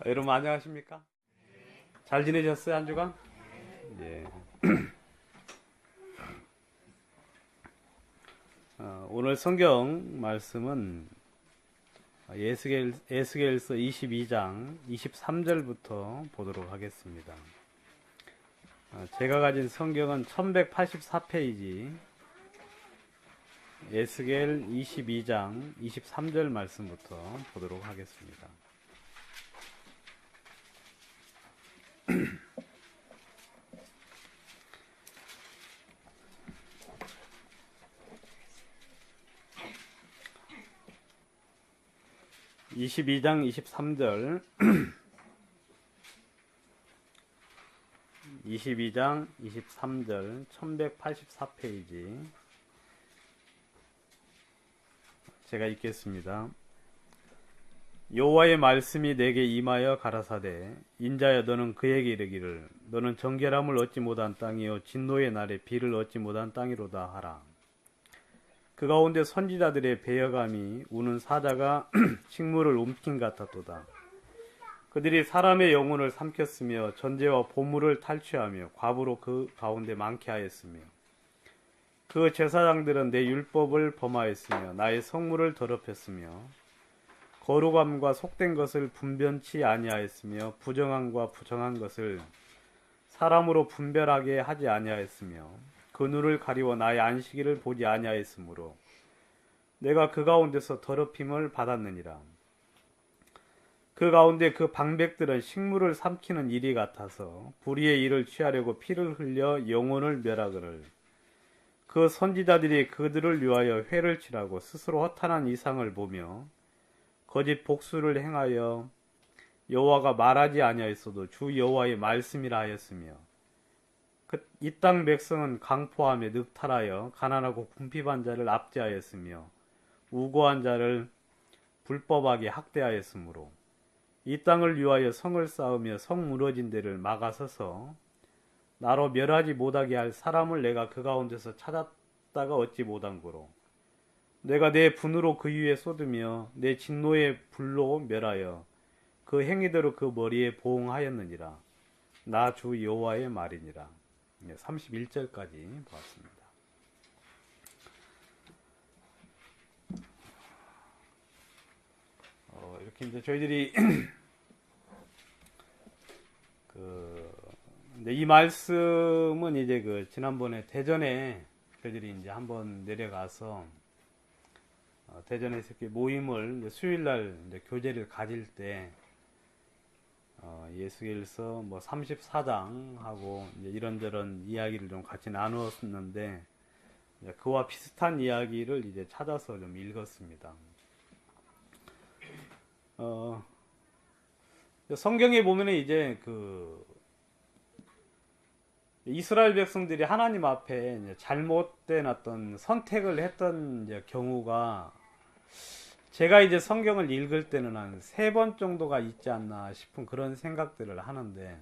여러분 안녕하십니까? 잘 지내셨어요, 한 주간? 예. 오늘 성경 말씀은 에스겔서 22장 23절부터 보도록 하겠습니다. 제가 가진 성경은 1184페이지 에스겔 22장 23절 말씀부터 보도록 하겠습니다. (22장) 23절 22장 23절 1184페이지 제가 읽겠습니다. 여호와의 말씀이 내게 임하여 가라사대 인자여 너는 그에게 이르기를 너는 정결함을 얻지 못한 땅이요 진노의 날에 비를 얻지 못한 땅이로다 하라. 그 가운데 선지자들의 배여감이 우는 사자가 식물을 움킨 같았도다. 그들이 사람의 영혼을 삼켰으며 전제와 보물을 탈취하며 과부로 그 가운데 많게 하였으며 그 제사장들은 내 율법을 범하였으며 나의 성물을 더럽혔으며 거룩함과 속된 것을 분변치 아니하였으며 부정함과 부정한 것을 사람으로 분별하게 하지 아니하였으며 그 눈을 가리워 나의 안식일을 보지 아니하였으므로 내가 그 가운데서 더럽힘을 받았느니라. 그 가운데 그 방백들은 식물을 삼키는 일이 같아서 불의의 일을 취하려고 피를 흘려 영혼을 멸하거늘 그 선지자들이 그들을 위하여 회를 치라고 스스로 허탄한 이상을 보며 거짓 복수를 행하여 여호와가 말하지 아니하였어도 주 여호와의 말씀이라 하였으며 이 땅 백성은 강포함에 늑탈하여 가난하고 궁핍한 자를 압제하였으며 우고한 자를 불법하게 학대하였으므로 이 땅을 위하여 성을 쌓으며 성 무너진 데를 막아서서 나로 멸하지 못하게 할 사람을 내가 그 가운데서 찾았다가 얻지 못한 고로 내가 내 분으로 그 위에 쏟으며 내 진노의 불로 멸하여 그 행위대로 그 머리에 보응하였느니라. 나 주 여호와의 말이니라. 31절까지 보았습니다. 이렇게 이제 저희들이 이 말씀은 이제 지난번에 대전에 저희들이 이제 한번 내려가서 대전에서 이렇게 모임을 수요일날 교제를 가질 때 예수길서 34장하고 이런저런 이야기를 좀 같이 나누었는데 그와 비슷한 이야기를 이제 찾아서 좀 읽었습니다. 성경에 보면은 이제 이스라엘 백성들이 하나님 앞에 잘못된 어떤 선택을 했던 경우가 제가 이제 성경을 읽을 때는 한 3번 정도가 있지 않나 싶은 그런 생각들을 하는데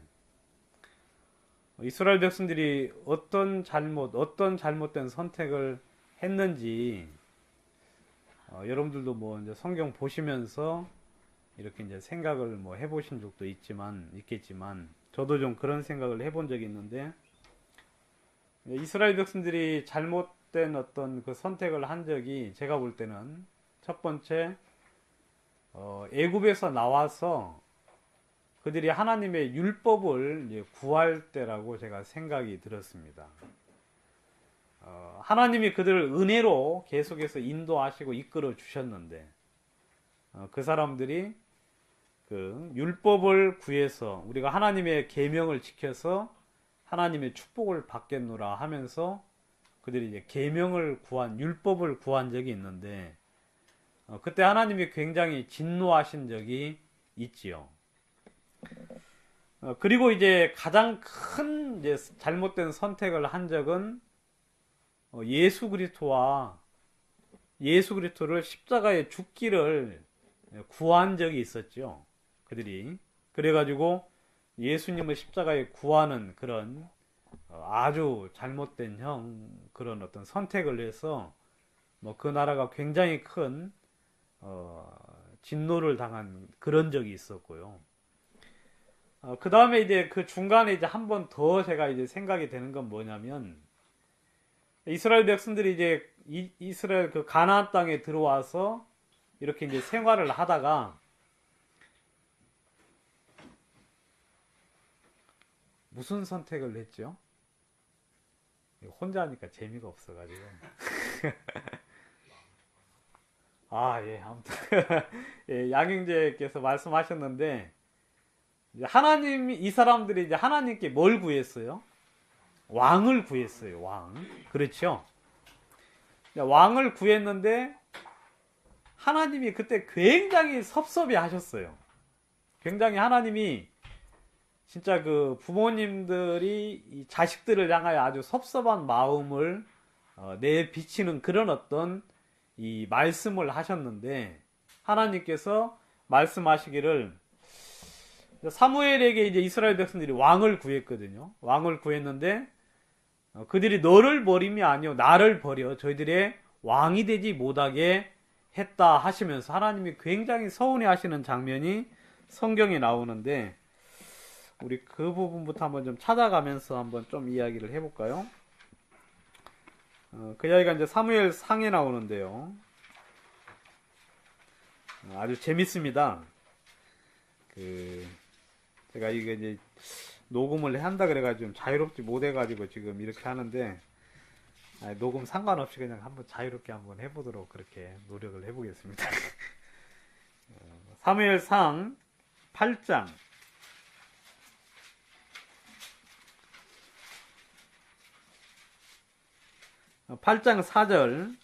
이스라엘 백성들이 어떤 잘못된 선택을 했는지 여러분들도 이제 성경 보시면서 이렇게 이제 생각을 해보신 적도 있겠지만 저도 좀 그런 생각을 해본 적이 있는데 이스라엘 백성들이 잘못된 어떤 그 선택을 한 적이 제가 볼 때는 첫 번째 애굽에서 나와서 그들이 하나님의 율법을 구할 때라고 제가 생각이 들었습니다. 하나님이 그들을 은혜로 계속해서 인도하시고 이끌어 주셨는데 그 사람들이 그 율법을 구해서 우리가 하나님의 계명을 지켜서 하나님의 축복을 받겠노라 하면서 그들이 이제 계명을 구한 율법을 구한 적이 있는데 그때 하나님이 굉장히 진노하신 적이 있지요. 그리고 이제 가장 큰 이제 잘못된 선택을 한 적은 예수 그리스도를 십자가에 죽기를 구한 적이 있었죠. 그들이 그래가지고 예수님을 십자가에 구하는 그런 아주 잘못된 그런 어떤 선택을 해서 그 나라가 굉장히 큰 진노를 당한 그런 적이 있었고요. 그 다음에 이제 그 중간에 이제 한 번 더 제가 이제 생각이 되는 건 뭐냐면, 이스라엘 백성들이 이제 이스라엘 그 가나안 땅에 들어와서 이렇게 이제 생활을 하다가 무슨 선택을 했죠? 혼자 하니까 재미가 없어가지고. 예, 아무튼. 예, 양형제께서 말씀하셨는데, 하나님이, 이 사람들이 이제 하나님께 뭘 구했어요? 왕을 구했어요, 왕. 그렇죠? 왕을 구했는데, 하나님이 그때 굉장히 섭섭해 하셨어요. 굉장히 하나님이 진짜 그 부모님들이 이 자식들을 향하여 아주 섭섭한 마음을 내비치는 그런 어떤 이 말씀을 하셨는데, 하나님께서 말씀하시기를, 사무엘에게 이제 이스라엘 백성들이 왕을 구했거든요. 왕을 구했는데 그들이 너를 버림이 아니요 나를 버려 저희들의 왕이 되지 못하게 했다 하시면서 하나님이 굉장히 서운해 하시는 장면이 성경에 나오는데, 우리 그 부분부터 한번 좀 찾아가면서 한번 좀 이야기를 해볼까요? 그 이야기가 이제 사무엘 상에 나오는데요. 아주 재밌습니다. 제가 이게 이제 녹음을 한다 그래가지고 좀 자유롭지 못해가지고 지금 이렇게 하는데, 녹음 상관없이 그냥 한번 자유롭게 한번 해보도록 그렇게 노력을 해보겠습니다. 사무엘상 8장 8장 4절.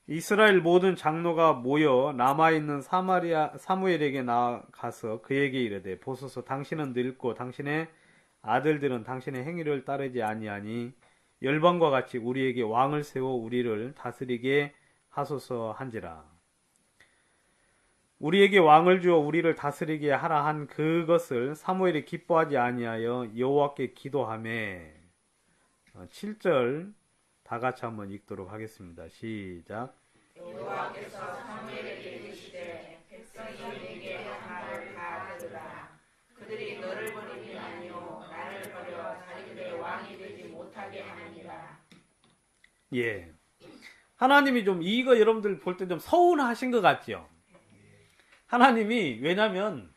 이스라엘 모든 장로가 모여 남아있는 사무엘에게 나아가서 그에게 이르되, 보소서, 당신은 늙고 당신의 아들들은 당신의 행위를 따르지 아니하니 열방과 같이 우리에게 왕을 세워 우리를 다스리게 하소서 한지라. 우리에게 왕을 주어 우리를 다스리게 하라 한 그것을 사무엘이 기뻐하지 아니하여 여호와께 기도하매. 7절 다 같이 한번 읽도록 하겠습니다. 시작. 여호와께서 사무엘에게 이르시되 백성이 내게 한 말을 다 들으라. 그들이 너를 버림이 아니요 나를 버려 자기들의 왕이 되지 못하게 하느니라. 예. 하나님이 좀 이거 여러분들 볼 때 좀 서운하신 것 같죠? 하나님이, 왜냐면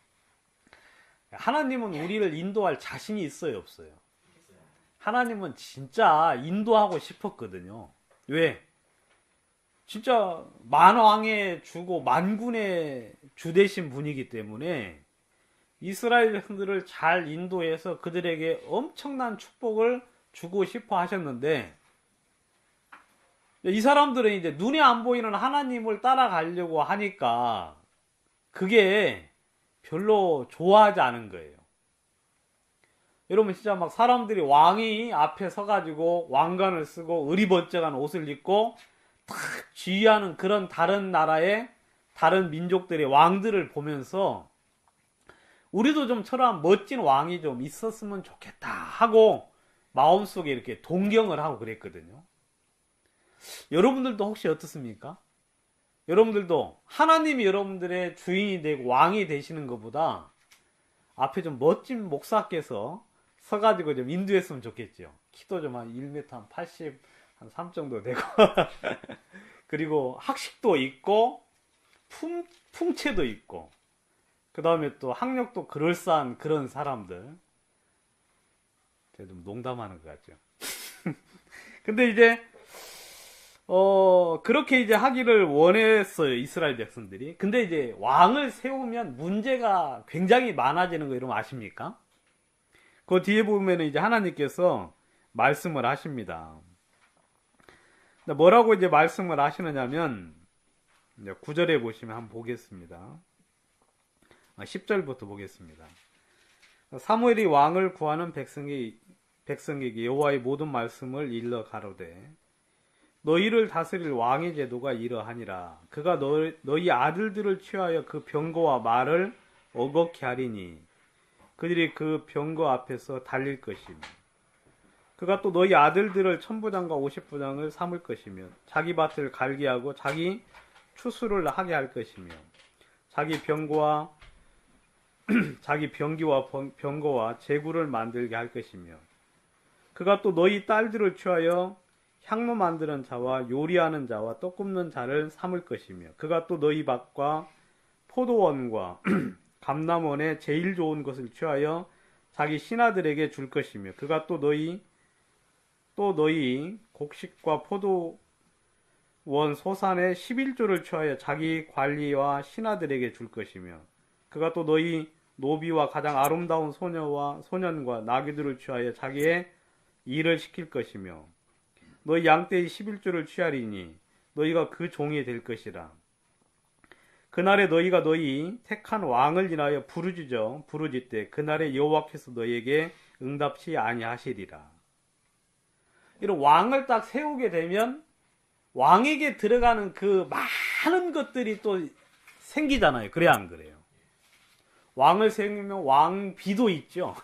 하나님은 우리를 인도할 자신이 있어요, 없어요? 하나님은 진짜 인도하고 싶었거든요. 왜? 진짜 만왕의 주고 만군의 주 되신 분이기 때문에 이스라엘 백성들을 잘 인도해서 그들에게 엄청난 축복을 주고 싶어 하셨는데, 이 사람들은 이제 눈에 안 보이는 하나님을 따라가려고 하니까 그게 별로 좋아하지 않은 거예요. 여러분, 진짜 막 사람들이 왕이 앞에 서가지고 왕관을 쓰고 의리번쩍한 옷을 입고 탁 지휘하는 그런 다른 나라의 다른 민족들의 왕들을 보면서 우리도 좀 저런 멋진 왕이 좀 있었으면 좋겠다 하고 마음속에 이렇게 동경을 하고 그랬거든요. 여러분들도 혹시 어떻습니까? 여러분들도 하나님이 여러분들의 주인이 되고 왕이 되시는 것보다 앞에 좀 멋진 목사께서 서가지고 좀 인도했으면 좋겠죠. 키도 좀 한 1m 한 80, 한 3 정도 되고 그리고 학식도 있고 풍채도 있고 그 다음에 또 학력도 그럴싸한 그런 사람들. 제가 좀 농담하는 것 같죠. 근데 이제 그렇게 이제 하기를 원했어요, 이스라엘 백성들이. 근데 이제 왕을 세우면 문제가 굉장히 많아지는 거 여러분 아십니까? 그 뒤에 보면 이제 하나님께서 말씀을 하십니다. 뭐라고 이제 말씀을 하시느냐면, 9절에 보시면 한번 보겠습니다. 10절부터 보겠습니다. 사무엘이 왕을 구하는 백성에게 여호와의 모든 말씀을 일러 가로되, 너희를 다스릴 왕의 제도가 이러하니라. 그가 너희 아들들을 취하여 그 병거와 말을 어겁게 하리니 그들이 그 병거 앞에서 달릴 것이며 그가 또 너희 아들들을 천부장과 오십부장을 삼을 것이며 자기 밭을 갈게 하고 자기 추수를 하게 할 것이며 자기 병거와 병거와 제구를 만들게 할 것이며 그가 또 너희 딸들을 취하여 향로 만드는 자와 요리하는 자와 떡 굽는 자를 삼을 것이며 그가 또 너희 밭과 포도원과 감람원의 제일 좋은 것을 취하여 자기 신하들에게 줄 것이며 그가 또 너희 곡식과 포도원 소산의 11조를 취하여 자기 관리와 신하들에게 줄 것이며 그가 또 너희 노비와 가장 아름다운 소녀와 소년과 나귀들을 취하여 자기의 일을 시킬 것이며 너희 양떼의 11조를 취하리니 너희가 그 종이 될 것이라. 그날에 너희가 너희 택한 왕을 인하여 부르짖되 그날에 여호와께서 너희에게 응답치 아니하시리라. 이런 왕을 딱 세우게 되면 왕에게 들어가는 그 많은 것들이 또 생기잖아요. 그래 안 그래요? 왕을 세우면 왕비도 있죠.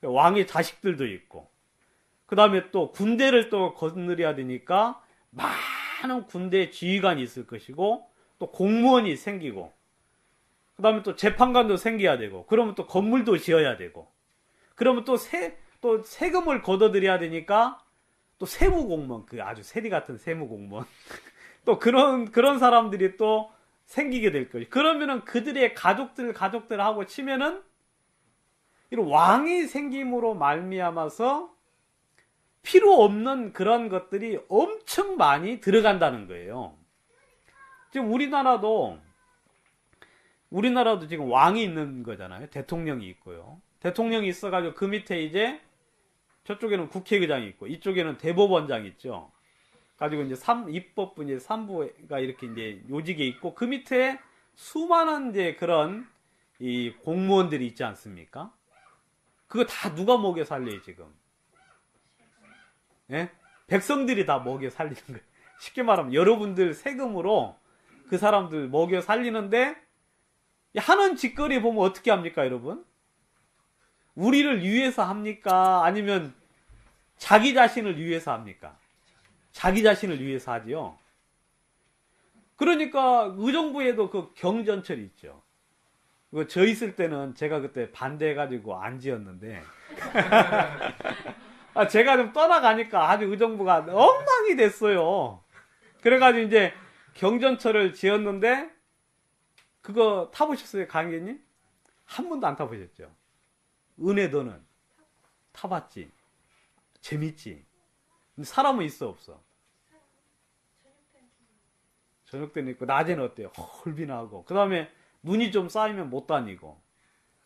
왕의 자식들도 있고 그 다음에 또 군대를 또 거느려야 되니까 많은 군대 지휘관이 있을 것이고 또 공무원이 생기고 그 다음에 또 재판관도 생겨야 되고 그러면 또 건물도 지어야 되고 그러면 또 세금을 걷어들여야 되니까 또 세무공무원, 그 아주 세리 같은 세무공무원 또 그런 사람들이 또 생기게 될 거예요. 그러면은 그들의 가족들하고 치면은 이런 왕이 생김으로 말미암아서 필요 없는 그런 것들이 엄청 많이 들어간다는 거예요. 지금 우리나라도 지금 왕이 있는 거잖아요. 대통령이 있고요. 대통령이 있어가지고 그 밑에 이제 저쪽에는 국회의장이 있고 이쪽에는 대법원장이 있죠. 가지고 이제 입법부 이제 3부가 이렇게 이제 요직에 있고 그 밑에 수많은 이제 그런 이 공무원들이 있지 않습니까? 그거 다 누가 먹여 살려요 지금? 예? 백성들이 다 먹여 살리는 거예요. 쉽게 말하면 여러분들 세금으로 그 사람들 먹여 살리는데 하는 짓거리 보면 어떻게 합니까, 여러분? 우리를 위해서 합니까? 아니면 자기 자신을 위해서 합니까? 자기 자신을 위해서 하지요. 그러니까 의정부에도 그 경전철이 있죠. 그거 저 있을 때는 제가 그때 반대해가지고 안 지었는데 제가 좀 떠나가니까 아주 의정부가 엉망이 됐어요. 그래가지고 이제 경전철을 지었는데 그거 타보셨어요, 강의님? 한 번도 안 타보셨죠? 은혜 너는 타봤지? 재밌지? 사람은 있어 없어? 저녁 때는 있고 낮에는 어때요? 헐비나고 그 다음에 눈이 좀 쌓이면 못 다니고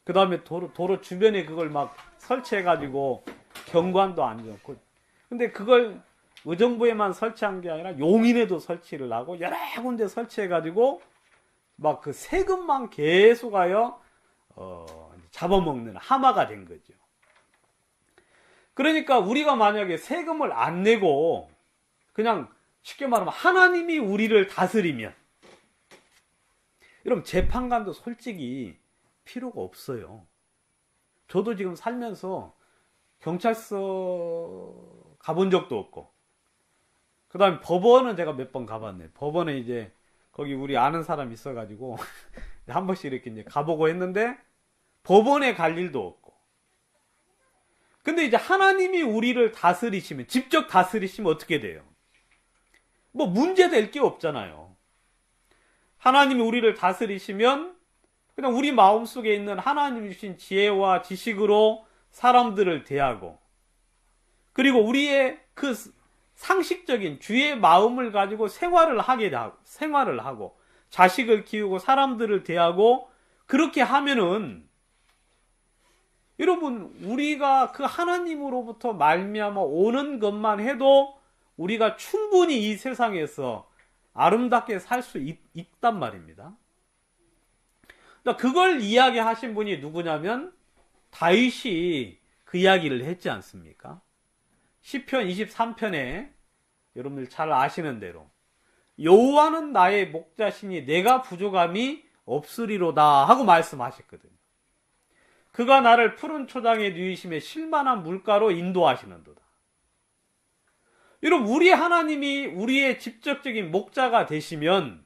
그 다음에 도로 주변에 그걸 막 설치해가지고 경관도 안 좋고 근데 그걸 의정부에만 설치한 게 아니라 용인에도 설치를 하고 여러 군데 설치해가지고 막 그 세금만 계속하여 잡아먹는 하마가 된 거죠. 그러니까 우리가 만약에 세금을 안 내고 그냥 쉽게 말하면 하나님이 우리를 다스리면 여러분 재판관도 솔직히 필요가 없어요. 저도 지금 살면서 경찰서 가본 적도 없고 그 다음에 법원은 제가 몇 번 가봤네. 법원에 이제 거기 우리 아는 사람 있어가지고 한 번씩 이렇게 이제 가보고 했는데 법원에 갈 일도 없고 근데 이제 하나님이 우리를 다스리시면 직접 다스리시면 어떻게 돼요? 뭐 문제될 게 없잖아요. 하나님이 우리를 다스리시면 그냥 우리 마음속에 있는 하나님이 주신 지혜와 지식으로 사람들을 대하고 그리고 우리의 그 상식적인 주의 마음을 가지고 생활을 하고 자식을 키우고 사람들을 대하고 그렇게 하면은 여러분 우리가 그 하나님으로부터 말미암아 오는 것만 해도 우리가 충분히 이 세상에서 아름답게 살 수 있단 말입니다. 그걸 이야기하신 분이 누구냐면 다윗이 그 이야기를 했지 않습니까? 시편 23편에 여러분들 잘 아시는 대로 여호와는 나의 목자시니 내가 부족함이 없으리로다 하고 말씀하셨거든요. 그가 나를 푸른 초장에 누이심에 실만한 물가로 인도하시는도다. 여러분, 우리 하나님이 우리의 직접적인 목자가 되시면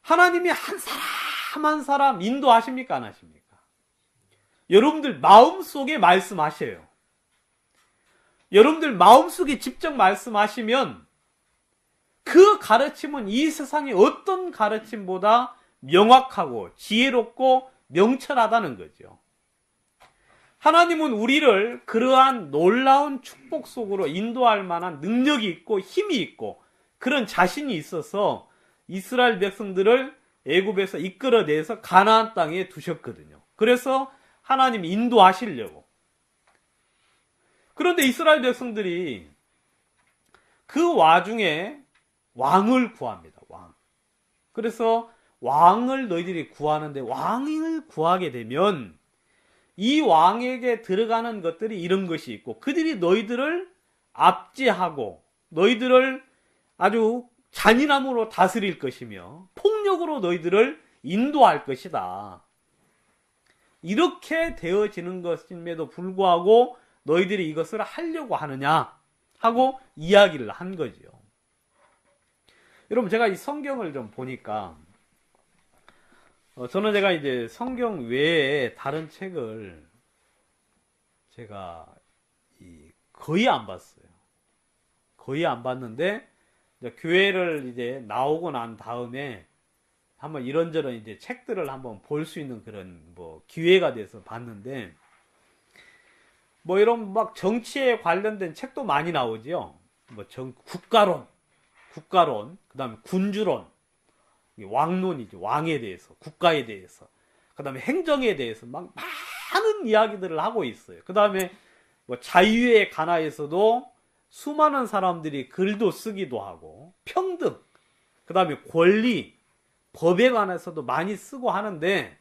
하나님이 한 사람 한 사람 인도하십니까? 안 하십니까? 여러분들 마음속에 말씀하셔요. 여러분들 마음속에 직접 말씀하시면 그 가르침은 이 세상의 어떤 가르침보다 명확하고 지혜롭고 명철하다는 거죠. 하나님은 우리를 그러한 놀라운 축복 속으로 인도할 만한 능력이 있고 힘이 있고 그런 자신이 있어서 이스라엘 백성들을 애굽에서 이끌어내서 가나안 땅에 두셨거든요. 그래서 하나님이 인도하시려고. 그런데 이스라엘 백성들이 그 와중에 왕을 구합니다. 왕. 그래서 왕을 너희들이 구하는데 왕을 구하게 되면 이 왕에게 들어가는 것들이 이런 것이 있고 그들이 너희들을 압제하고 너희들을 아주 잔인함으로 다스릴 것이며 폭력으로 너희들을 인도할 것이다. 이렇게 되어지는 것임에도 불구하고 너희들이 이것을 하려고 하느냐 하고 이야기를 한 거죠. 여러분, 제가 이 성경을 좀 보니까 저는 제가 이제 성경 외에 다른 책을 제가 거의 안 봤어요. 거의 안 봤는데 이제 교회를 이제 나오고 난 다음에 한번 이런저런 이제 책들을 한번 볼 수 있는 그런 뭐 기회가 돼서 봤는데 뭐 이런 막 정치에 관련된 책도 많이 나오지요. 뭐 국가론, 그다음에 군주론, 왕론이죠. 왕에 대해서, 국가에 대해서, 그다음에 행정에 대해서 막 많은 이야기들을 하고 있어요. 그다음에 뭐 자유에 관하여서도 수많은 사람들이 글도 쓰기도 하고 평등, 그다음에 권리, 법에 관해서도 많이 쓰고 하는데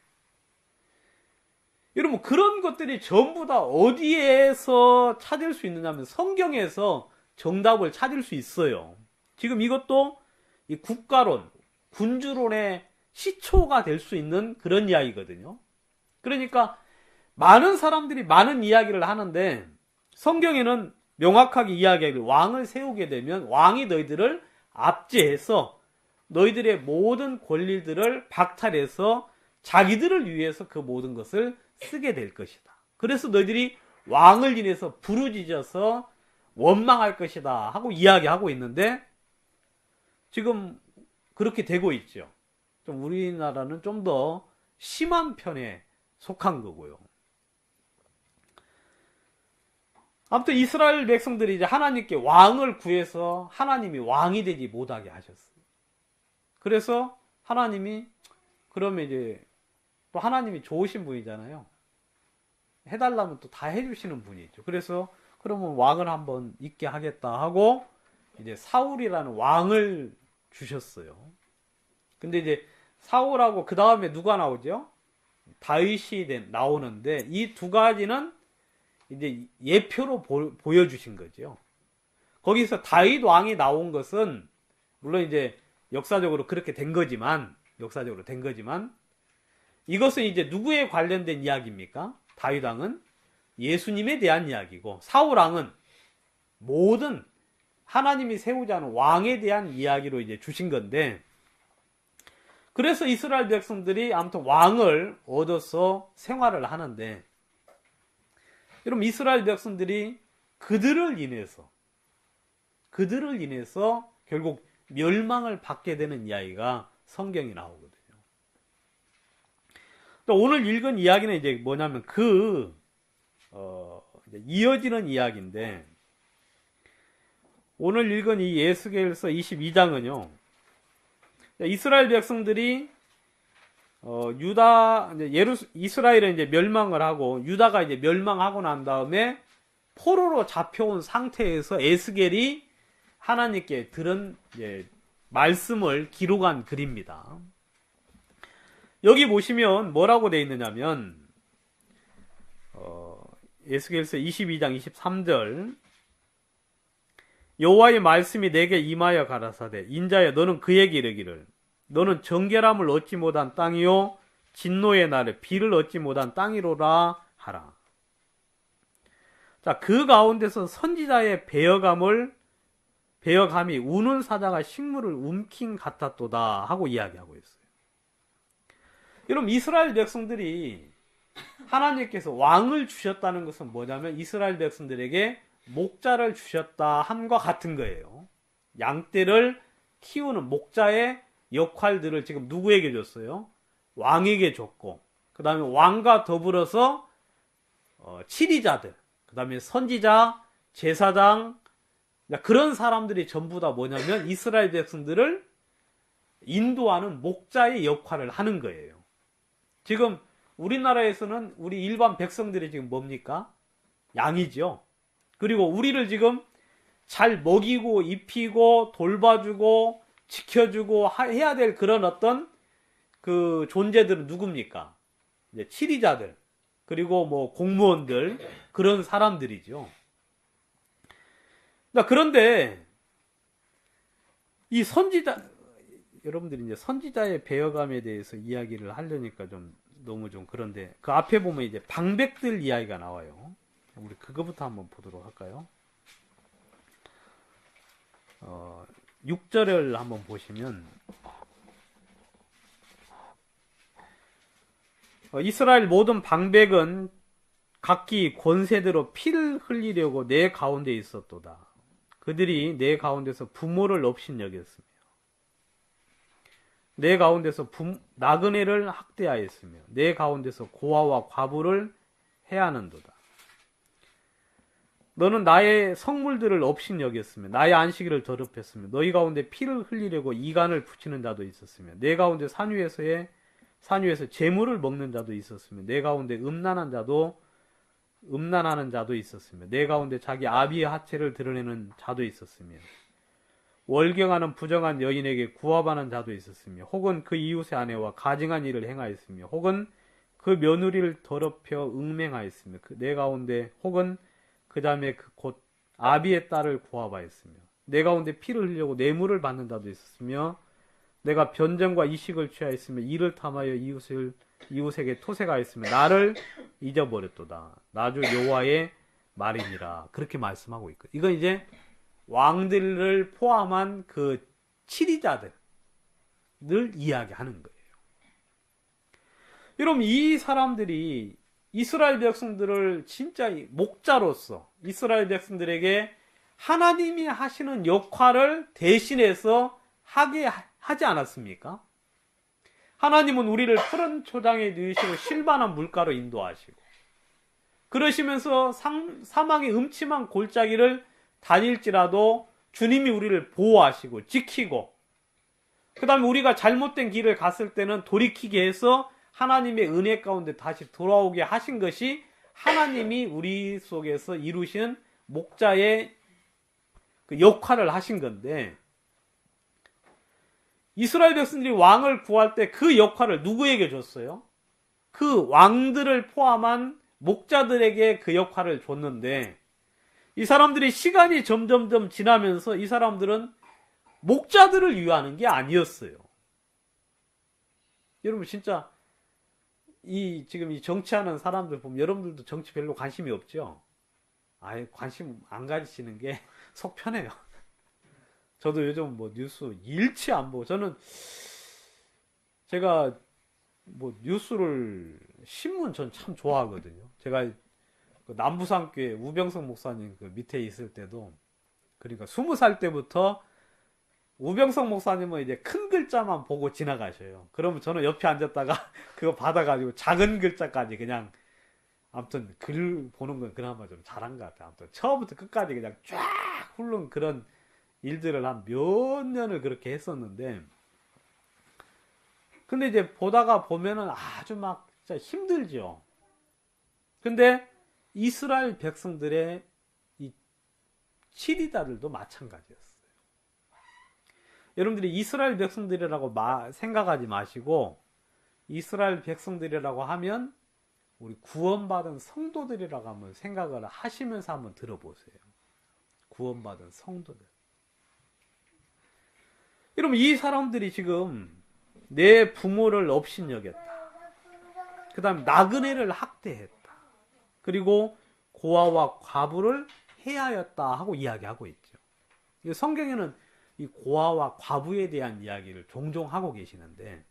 여러분, 그런 것들이 전부 다 어디에서 찾을 수 있느냐면 성경에서 정답을 찾을 수 있어요. 지금 이것도 이 국가론, 군주론의 시초가 될 수 있는 그런 이야기거든요. 그러니까 많은 사람들이 많은 이야기를 하는데 성경에는 명확하게 이야기하길 왕을 세우게 되면 왕이 너희들을 압제해서 너희들의 모든 권리들을 박탈해서 자기들을 위해서 그 모든 것을 쓰게 될 것이다. 그래서 너희들이 왕을 인해서 부르짖어서 원망할 것이다 하고 이야기하고 있는데 지금 그렇게 되고 있죠. 좀 우리나라는 좀 더 심한 편에 속한 거고요. 아무튼 이스라엘 백성들이 이제 하나님께 왕을 구해서 하나님이 왕이 되지 못하게 하셨어요. 그래서 하나님이 그러면 이제 또 하나님이 좋으신 분이잖아요. 해달라면 또 다 해주시는 분이죠. 그래서 그러면 왕을 한번 있게 하겠다 하고 이제 사울이라는 왕을 주셨어요. 근데 이제 사울하고 그 다음에 누가 나오죠? 다윗이 나오는데 이 두 가지는 이제 예표로 보여주신 거죠. 거기서 다윗 왕이 나온 것은 물론 이제 역사적으로 그렇게 된 거지만 이것은 이제 누구에 관련된 이야기입니까? 다윗 왕은 예수님에 대한 이야기고 사울 왕은 모든 하나님이 세우자는 왕에 대한 이야기로 이제 주신 건데 그래서 이스라엘 백성들이 아무튼 왕을 얻어서 생활을 하는데 여러분 이스라엘 백성들이 그들을 인해서 결국 멸망을 받게 되는 이야기가 성경에 나오거든요. 또 오늘 읽은 이야기는 이제 뭐냐면 이제 이어지는 이야기인데 오늘 읽은 이 에스겔서 22장은요. 이스라엘 백성들이 이스라엘은 이제 멸망을 하고 유다가 이제 멸망하고 난 다음에 포로로 잡혀온 상태에서 에스겔이 하나님께 들은 말씀을 기록한 글입니다. 여기 보시면 뭐라고 되어 있느냐면 에스겔서 22장 23절 여호와의 말씀이 내게 임하여 가라사대 인자여 너는 그에게 이르기를 너는 정결함을 얻지 못한 땅이요 진노의 날에 비를 얻지 못한 땅이로라 하라. 자, 그 가운데서 선지자의 배역함을 베어감이 우는 사자가 식물을 움킨 같았도다 하고 이야기하고 있어요. 여러분, 이스라엘 백성들이 하나님께서 왕을 주셨다는 것은 뭐냐면 이스라엘 백성들에게 목자를 주셨다 함과 같은 거예요. 양떼를 키우는 목자의 역할들을 지금 누구에게 줬어요? 왕에게 줬고, 그 다음에 왕과 더불어서 치리자들, 그 다음에 선지자, 제사장, 그런 사람들이 전부 다 뭐냐면 이스라엘 백성들을 인도하는 목자의 역할을 하는 거예요. 지금 우리나라에서는 우리 일반 백성들이 지금 뭡니까? 양이죠. 그리고 우리를 지금 잘 먹이고 입히고 돌봐주고 지켜주고 해야 될 그런 어떤 그 존재들은 누굽니까? 이제 치리자들, 그리고 뭐 공무원들, 그런 사람들이죠. 그런데 이 선지자, 여러분들이 이제 선지자의 배어감에 대해서 이야기를 하려니까 좀 너무 좀 그런데, 그 앞에 보면 이제 방백들 이야기가 나와요. 우리 그거부터 한번 보도록 할까요? 6절을 한번 보시면, 이스라엘 모든 방백은 각기 권세대로 피를 흘리려고 내 가운데 있었도다. 그들이 내 가운데서 부모를 업신여겼으며 내 가운데서 나그네를 학대하였으며 내 가운데서 고아와 과부를 해하는도다. 너는 나의 성물들을 업신여겼으며 나의 안식일을 더럽혔으며 너희 가운데 피를 흘리려고 이간을 붙이는 자도 있었으며 내 가운데 산 위에서 재물을 먹는 자도 있었으며 내 가운데 음란하는 자도 있었으며 내 가운데 자기 아비의 하체를 드러내는 자도 있었으며 월경하는 부정한 여인에게 구합하는 자도 있었으며 혹은 그 이웃의 아내와 가증한 일을 행하였으며 혹은 그 며느리를 더럽혀 응맹하였으며 내 가운데 혹은 그 다음에 곧 아비의 딸을 구합하였으며 내 가운데 피를 흘리려고 뇌물을 받는 자도 있었으며 내가 변정과 이식을 취하였으며 이를 탐하여 이웃에게 토색하였으며 나를 잊어버렸도다. 나주 여호와의 말이니라. 그렇게 말씀하고 있거든요. 이건 이제 왕들을 포함한 그 치리자들을 이야기하는 거예요. 여러분, 이 사람들이 이스라엘 백성들을 진짜 목자로서 이스라엘 백성들에게 하나님이 하시는 역할을 대신해서 하게 하지 않았습니까? 하나님은 우리를 푸른 초장에 누이시고 실만한 물가로 인도하시고 그러시면서 사망의 음침한 골짜기를 다닐지라도 주님이 우리를 보호하시고 지키고 그 다음에 우리가 잘못된 길을 갔을 때는 돌이키게 해서 하나님의 은혜 가운데 다시 돌아오게 하신 것이 하나님이 우리 속에서 이루신 목자의 그 역할을 하신 건데, 이스라엘 백성들이 왕을 구할 때 그 역할을 누구에게 줬어요? 그 왕들을 포함한 목자들에게 그 역할을 줬는데, 이 사람들이 시간이 점점점 지나면서 이 사람들은 목자들을 위하는 게 아니었어요. 여러분, 진짜 지금 이 정치하는 사람들 보면 여러분들도 정치 별로 관심이 없죠? 아예 관심 안 가지시는 게 속 편해요. 저도 요즘 뭐 뉴스 일치 안 보고, 제가 뭐 뉴스를, 신문 전 참 좋아하거든요. 제가 그 남부산교회 우병석 목사님 그 밑에 있을 때도, 그러니까 20살 때부터 우병석 목사님은 이제 큰 글자만 보고 지나가셔요. 그러면 저는 옆에 앉았다가 그거 받아가지고 작은 글자까지 그냥, 아무튼 글 보는 건 그나마 좀 잘한 것 같아요. 아무튼 처음부터 끝까지 그냥 쫙 훑는 그런 일들을 한 몇 년을 그렇게 했었는데, 근데 이제 보다가 보면은 아주 막 진짜 힘들죠. 근데 이스라엘 백성들의 이 치리자들도 마찬가지였어요. 여러분들이 이스라엘 백성들이라고 생각하지 마시고, 이스라엘 백성들이라고 하면 우리 구원받은 성도들이라고 한번 생각을 하시면서 한번 들어보세요. 구원받은 성도들. 여러분, 이 사람들이 지금 내 부모를 업신여겼다. 그 다음 나그네를 학대했다. 그리고 고아와 과부를 해하였다 하고 이야기하고 있죠. 성경에는 이 고아와 과부에 대한 이야기를 종종 하고 계시는데,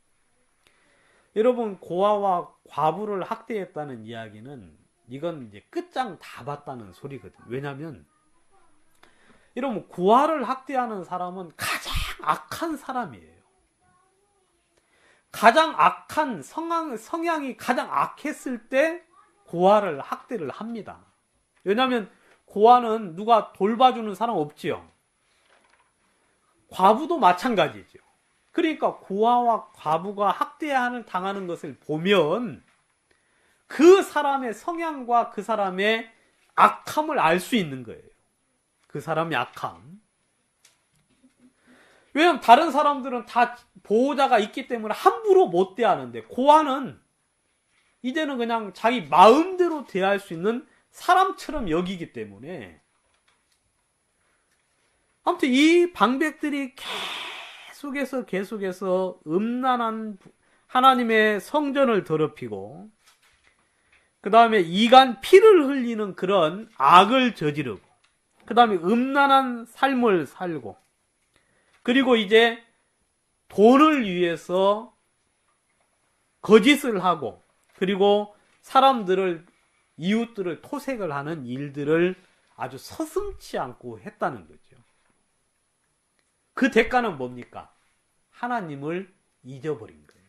여러분, 고아와 과부를 학대했다는 이야기는 이건 이제 끝장 다 봤다는 소리거든요. 왜냐하면 여러분, 고아를 학대하는 사람은 가장 악한 사람이에요. 가장 악한 성향이 가장 악했을 때 고아를 학대를 합니다. 왜냐하면 고아는 누가 돌봐주는 사람 없지요. 과부도 마찬가지죠. 그러니까 고아와 과부가 학대를 당하는 것을 보면 그 사람의 성향과 그 사람의 악함을 알 수 있는 거예요. 그 사람의 악함. 왜냐하면 다른 사람들은 다 보호자가 있기 때문에 함부로 못 대하는데, 고아는 이제는 그냥 자기 마음대로 대할 수 있는 사람처럼 여기기 때문에, 아무튼 이 방백들이 계속해서 음란한 하나님의 성전을 더럽히고, 그 다음에 이간 피를 흘리는 그런 악을 저지르고, 그 다음에 음란한 삶을 살고, 그리고 이제 돈을 위해서 거짓을 하고, 그리고 사람들을, 이웃들을 토색을 하는 일들을 아주 서슴지 않고 했다는 거죠. 그 대가는 뭡니까? 하나님을 잊어버린 거예요.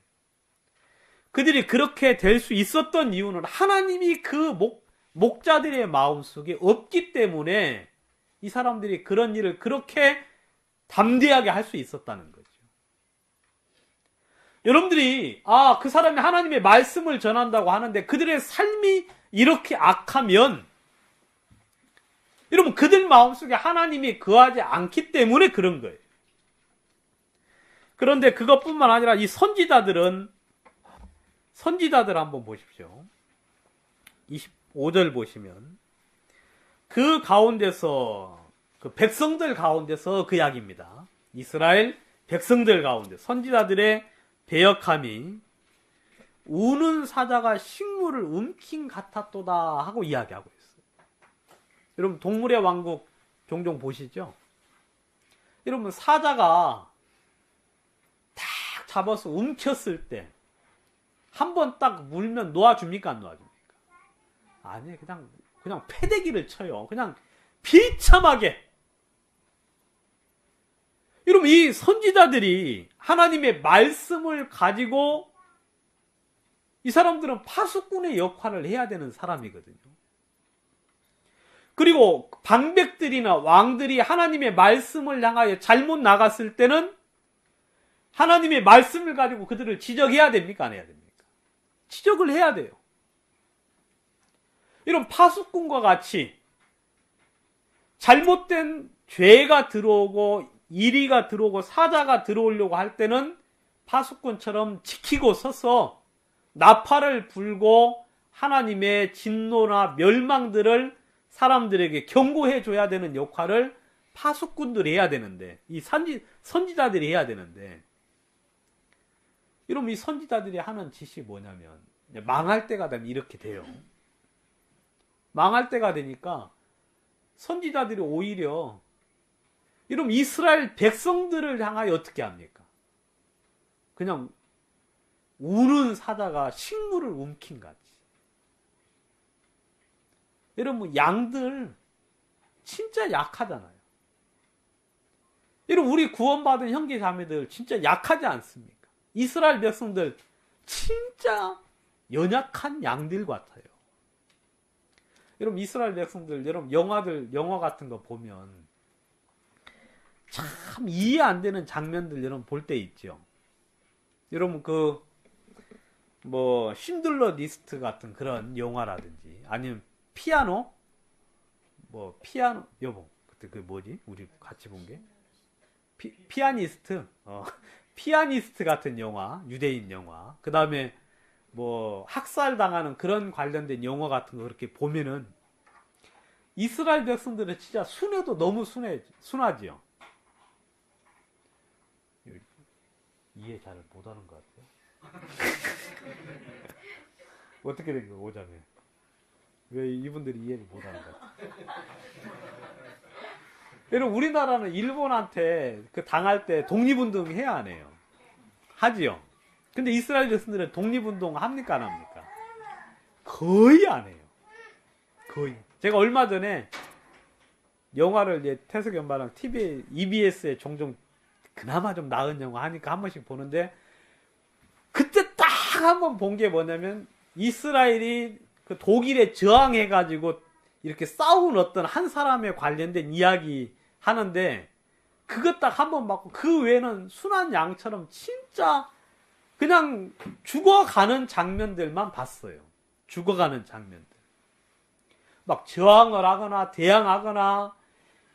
그들이 그렇게 될 수 있었던 이유는 하나님이 그 목자들의 마음속에 없기 때문에 이 사람들이 그런 일을 그렇게 담대하게 할 수 있었다는 거죠. 여러분들이 그 사람이 하나님의 말씀을 전한다고 하는데 그들의 삶이 이렇게 악하면, 여러분, 그들 마음속에 하나님이 거하지 않기 때문에 그런 거예요. 그런데 그것뿐만 아니라 이 선지자들 한번 보십시오. 25절 보시면 그 가운데서, 그 백성들 가운데서 그 이야기입니다. 이스라엘 백성들 가운데 선지자들의 배역함이 우는 사자가 식물을 움킨 같았도다 하고 이야기하고 있어요. 여러분, 동물의 왕국 종종 보시죠? 여러분, 사자가 딱 잡아서 움켰을 때 한 번 딱 물면 놓아줍니까? 안 놓아줍니까? 아니에요. 그냥 패대기를 쳐요. 그냥 비참하게. 여러분, 이 선지자들이 하나님의 말씀을 가지고, 이 사람들은 파수꾼의 역할을 해야 되는 사람이거든요. 그리고 방백들이나 왕들이 하나님의 말씀을 향하여 잘못 나갔을 때는 하나님의 말씀을 가지고 그들을 지적해야 됩니까? 안 해야 됩니까? 지적을 해야 돼요. 이런 파수꾼과 같이 잘못된 죄가 들어오고 이리가 들어오고 사자가 들어오려고 할 때는 파수꾼처럼 지키고 서서 나팔을 불고 하나님의 진노나 멸망들을 사람들에게 경고해 줘야 되는 역할을 파수꾼들이 해야 되는데, 이 선지자들이 해야 되는데, 여러분, 이 선지자들이 하는 짓이 뭐냐면, 망할 때가 되면 이렇게 돼요. 망할 때가 되니까 선지자들이 오히려, 여러분, 이스라엘 백성들을 향하여 어떻게 합니까? 그냥 우는 사자가 식물을 움킨 같이. 여러분, 양들 진짜 약하잖아요. 여러분, 우리 구원받은 형제 자매들 진짜 약하지 않습니까? 이스라엘 백성들 진짜 연약한 양들 같아요. 여러분, 이스라엘 백성들, 여러분, 영화 같은 거 보면 참 이해 안 되는 장면들 여러분 볼 때 있죠. 여러분, 신들러 리스트 같은 그런 영화라든지, 아니면 여보, 그때 우리 같이 본 게? 피아니스트? 피아니스트 같은 영화, 유대인 영화. 그 다음에 학살당하는 그런 관련된 영화 같은 거 그렇게 보면은 이스라엘 백성들은 진짜 순해도 너무 순하지요. 이해 잘 못하는 것 같아요. 어떻게 된 거야, 오자매? 왜 이분들이 이해를 못하는 것 같아요? 여러분, 우리나라는 일본한테 그 당할 때 독립운동 해야 안 해요? 하지요. 근데 이스라엘 백성들은 독립운동 합니까 안 합니까? 거의 안 해요. 거의. 제가 얼마 전에 영화를 이제 태석 연마랑 TV, EBS에 종종 그나마 좀 나은 영화 하니까 한 번씩 보는데, 그때 딱 한 번 본 게 뭐냐면, 이스라엘이 그 독일에 저항해가지고 이렇게 싸운 어떤 한 사람에 관련된 이야기 하는데, 그거 딱 한 번 봤고, 그 외에는 순한 양처럼 진짜 그냥 죽어가는 장면들만 봤어요. 죽어가는 장면들. 막 저항을 하거나 대항하거나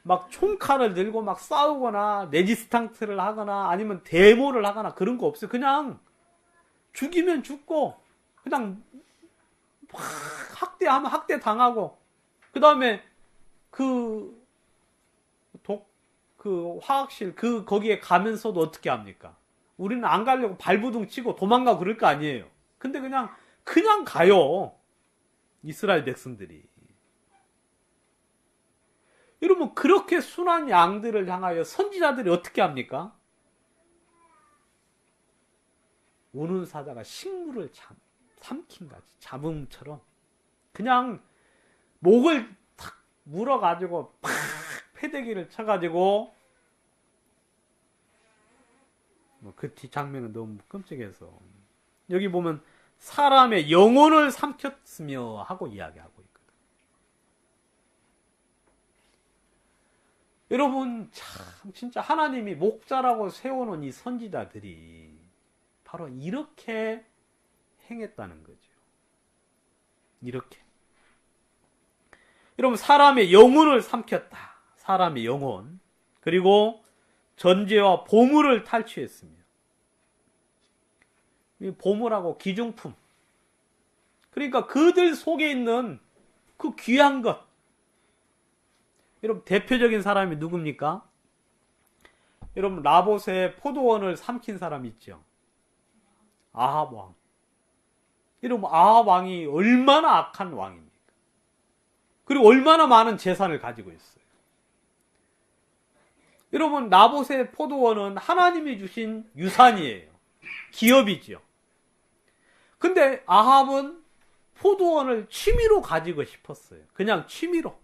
막 총칼을 들고 막 싸우거나 레지스탕트를 하거나 아니면 데모를 하거나 그런 거 없어요. 그냥 죽이면 죽고 그냥 막 학대하면 학대 당하고, 그 다음에 그 화학실 거기에 가면서도 어떻게 합니까? 우리는 안 가려고 발부둥 치고 도망가고 그럴 거 아니에요. 근데 그냥 가요. 이스라엘 백성들이. 여러분, 그렇게 순한 양들을 향하여 선지자들이 어떻게 합니까? 오는 사자가 식물을 삼킨 같이 잡음처럼 그냥 목을 탁 물어가지고 팍 패대기를 쳐가지고, 그 뒤 장면은 너무 끔찍해서, 여기 보면 사람의 영혼을 삼켰으며 하고 이야기하고 있거든. 여러분, 참 진짜 하나님이 목자라고 세워놓은 이 선지자들이 바로 이렇게 행했다는 거죠. 이렇게. 여러분, 사람의 영혼을 삼켰다. 사람의 영혼. 그리고 전제와 보물을 탈취했으며. 이 보물하고 기중품. 그러니까 그들 속에 있는 그 귀한 것. 여러분, 대표적인 사람이 누굽니까? 여러분, 라봇의 포도원을 삼킨 사람 있죠? 아합 왕. 여러분, 아합 왕이 얼마나 악한 왕입니까? 그리고 얼마나 많은 재산을 가지고 있어요. 여러분, 나봇의 포도원은 하나님이 주신 유산이에요. 기업이지요. 근데 아합은 포도원을 취미로 가지고 싶었어요. 그냥 취미로.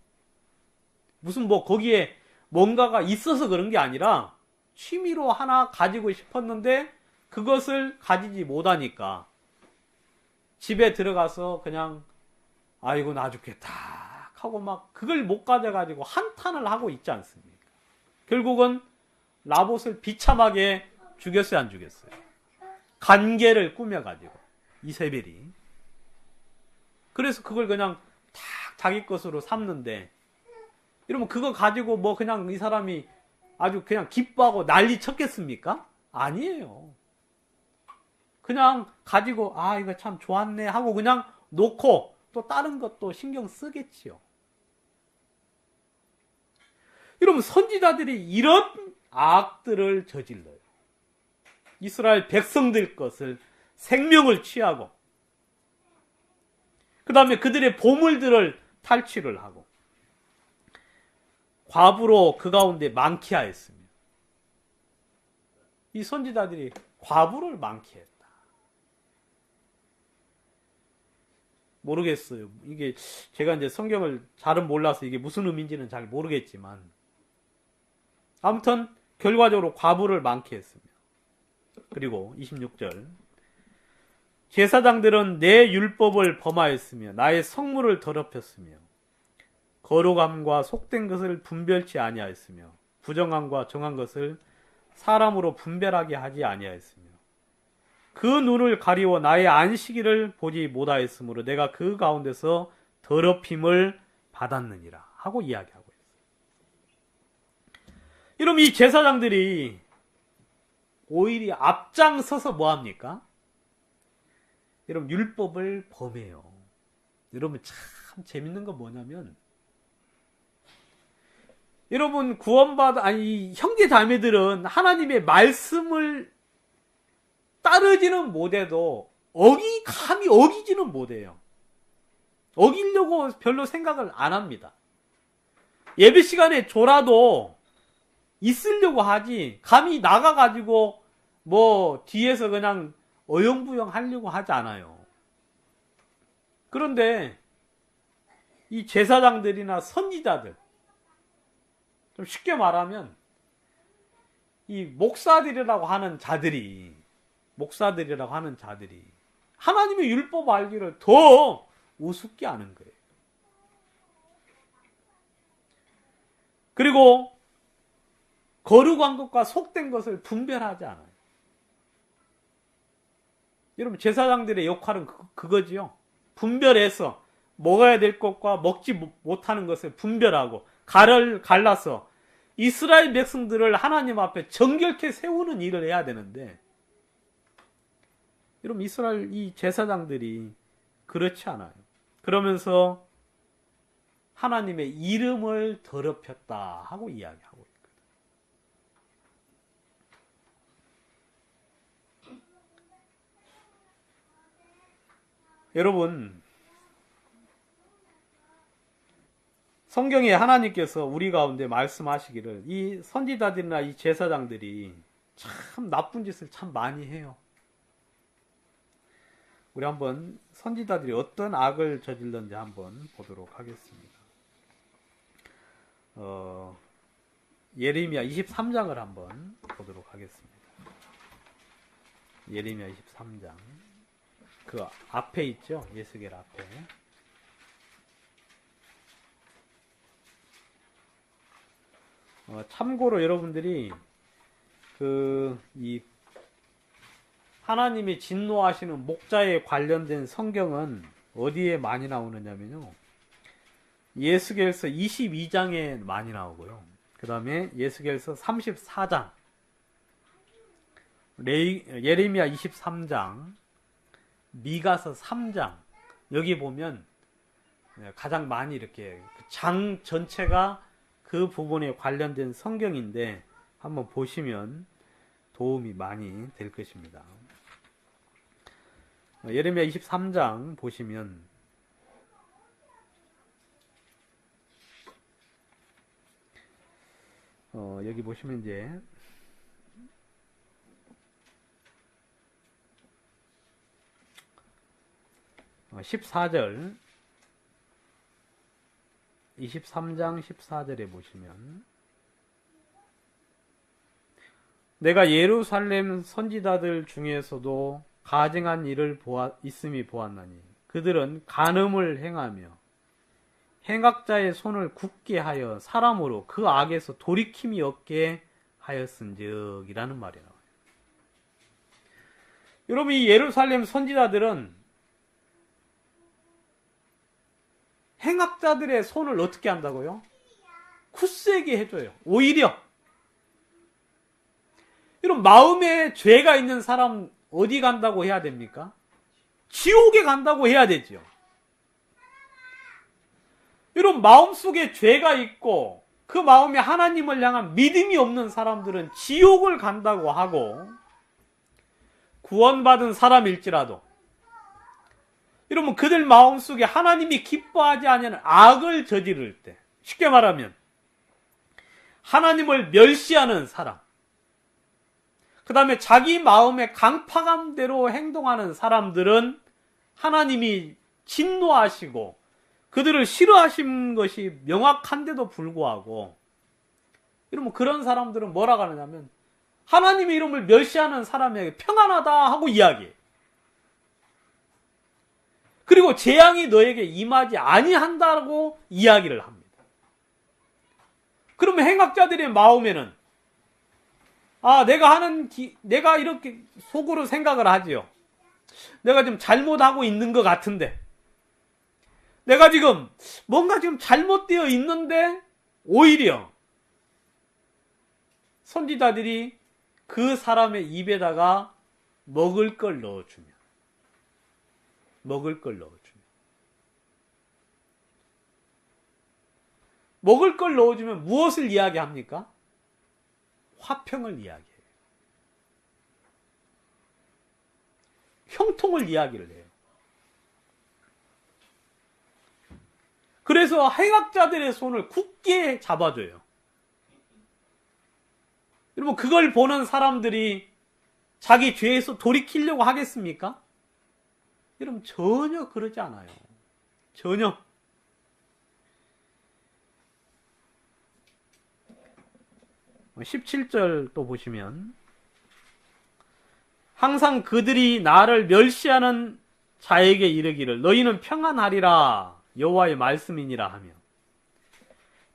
무슨 거기에 뭔가가 있어서 그런 게 아니라 취미로 하나 가지고 싶었는데 그것을 가지지 못하니까 집에 들어가서 그냥 아이고 나 죽겠다 하고 막 그걸 못 가져가지고 한탄을 하고 있지 않습니까? 결국은 라봇을 비참하게 죽였어요, 안 죽였어요? 간계를 꾸며가지고 이세벨이. 그래서 그걸 그냥 탁 자기 것으로 삼는데, 여러분 그거 가지고 그냥 이 사람이 아주 그냥 기뻐하고 난리 쳤겠습니까? 아니에요. 그냥 가지고 이거 참 좋았네 하고 그냥 놓고 또 다른 것도 신경 쓰겠지요. 여러분, 선지자들이 이런 악들을 저질러요. 이스라엘 백성들 것을 생명을 취하고, 그 다음에 그들의 보물들을 탈취를 하고, 과부로 그 가운데 많게 하였으며, 이 선지자들이 과부를 많게 했다. 모르겠어요. 이게 제가 이제 성경을 잘은 몰라서 이게 무슨 의미인지는 잘 모르겠지만, 아무튼 결과적으로 과부를 많게 했으며, 그리고 26절 제사장들은 내 율법을 범하였으며 나의 성물을 더럽혔으며 거룩함과 속된 것을 분별치 아니하였으며 부정함과 정한 것을 사람으로 분별하게 하지 아니하였으며 그 눈을 가리워 나의 안식일을 보지 못하였으므로 내가 그 가운데서 더럽힘을 받았느니라 하고 이야기하고 있어요. 여러분, 이 제사장들이 오히려 앞장서서 뭐합니까? 여러분, 율법을 범해요. 여러분, 참 재밌는 건 뭐냐면, 여러분, 이 형제 자매들은 하나님의 말씀을 따르지는 못해도 감히 어기지는 못해요. 어기려고 별로 생각을 안 합니다. 예배 시간에 졸아도 있으려고 하지 감히 나가가지고 뭐 뒤에서 그냥 어영부영 하려고 하지 않아요. 그런데 이 제사장들이나 선지자들, 좀 쉽게 말하면 이 목사들이라고 하는 자들이 하나님의 율법 알기를 더 우습게 하는 거예요. 그리고 거룩한 것과 속된 것을 분별하지 않아요. 여러분, 제사장들의 역할은 그거지요. 분별해서 먹어야 될 것과 먹지 못하는 것을 분별하고 갈라서 이스라엘 백성들을 하나님 앞에 정결케 세우는 일을 해야 되는데, 여러분, 이스라엘 이 제사장들이 그렇지 않아요. 그러면서 하나님의 이름을 더럽혔다 하고 이야기하고 있거든요. 여러분, 성경에 하나님께서 우리 가운데 말씀하시기를 이 선지자들이나 이 제사장들이 참 나쁜 짓을 참 많이 해요. 우리 한번 선지자들이 어떤 악을 저질렀는지 한번 보도록 하겠습니다. 예레미야 23장을 한번 보도록 하겠습니다. 예레미야 23장. 그 앞에 있죠? 예스겔 앞에. 참고로 여러분들이 이 하나님이 진노하시는 목자에 관련된 성경은 어디에 많이 나오느냐면요. 예스겔서 22장에 많이 나오고요. 그 다음에 예스겔서 34장, 예레미야 23장, 미가서 3장, 여기 보면 가장 많이 이렇게 장 전체가 그 부분에 관련된 성경인데 한번 보시면 도움이 많이 될 것입니다. 예레미야 23장 보시면 여기 보시면 이제 14절 23장 14절에 보시면 내가 예루살렘 선지자들 중에서도 가증한 일을 있음이 보았나니 그들은 간음을 행하며 행악자의 손을 굳게 하여 사람으로 그 악에서 돌이킴이 없게 하였은즉 이라는 말이 나와요. 여러분, 이 예루살렘 선지자들은 행악자들의 손을 어떻게 한다고요? 굳세게 해줘요. 오히려 이런 마음에 죄가 있는 사람 어디 간다고 해야 됩니까? 지옥에 간다고 해야 되죠. 이런 마음속에 죄가 있고 그 마음에 하나님을 향한 믿음이 없는 사람들은 지옥을 간다고 하고, 구원받은 사람일지라도 이러면 그들 마음속에 하나님이 기뻐하지 않는 악을 저지를 때, 쉽게 말하면 하나님을 멸시하는 사람, 그 다음에 자기 마음의 강팍함대로 행동하는 사람들은 하나님이 진노하시고 그들을 싫어하신 것이 명확한데도 불구하고, 이러면 그런 사람들은 뭐라고 하느냐면 하나님의 이름을 멸시하는 사람에게 평안하다 하고 이야기해요. 그리고 재앙이 너에게 임하지 아니한다고 이야기를 합니다. 그러면 행악자들의 마음에는 내가 이렇게 속으로 생각을 하지요. 내가 지금 잘못하고 있는 것 같은데, 내가 지금 뭔가 지금 잘못되어 있는데, 오히려 선지자들이 그 사람의 입에다가 먹을 걸 넣어주면 먹을 걸 넣어주면 무엇을 이야기합니까? 화평을 이야기해요. 형통을 이야기를 해요. 그래서 행악자들의 손을 굳게 잡아줘요. 여러분, 그걸 보는 사람들이 자기 죄에서 돌이키려고 하겠습니까? 여러분, 전혀 그러지 않아요. 전혀. 뭐 17절 또 보시면, 항상 그들이 나를 멸시하는 자에게 이르기를 너희는 평안하리라 여호와의 말씀이니라 하며,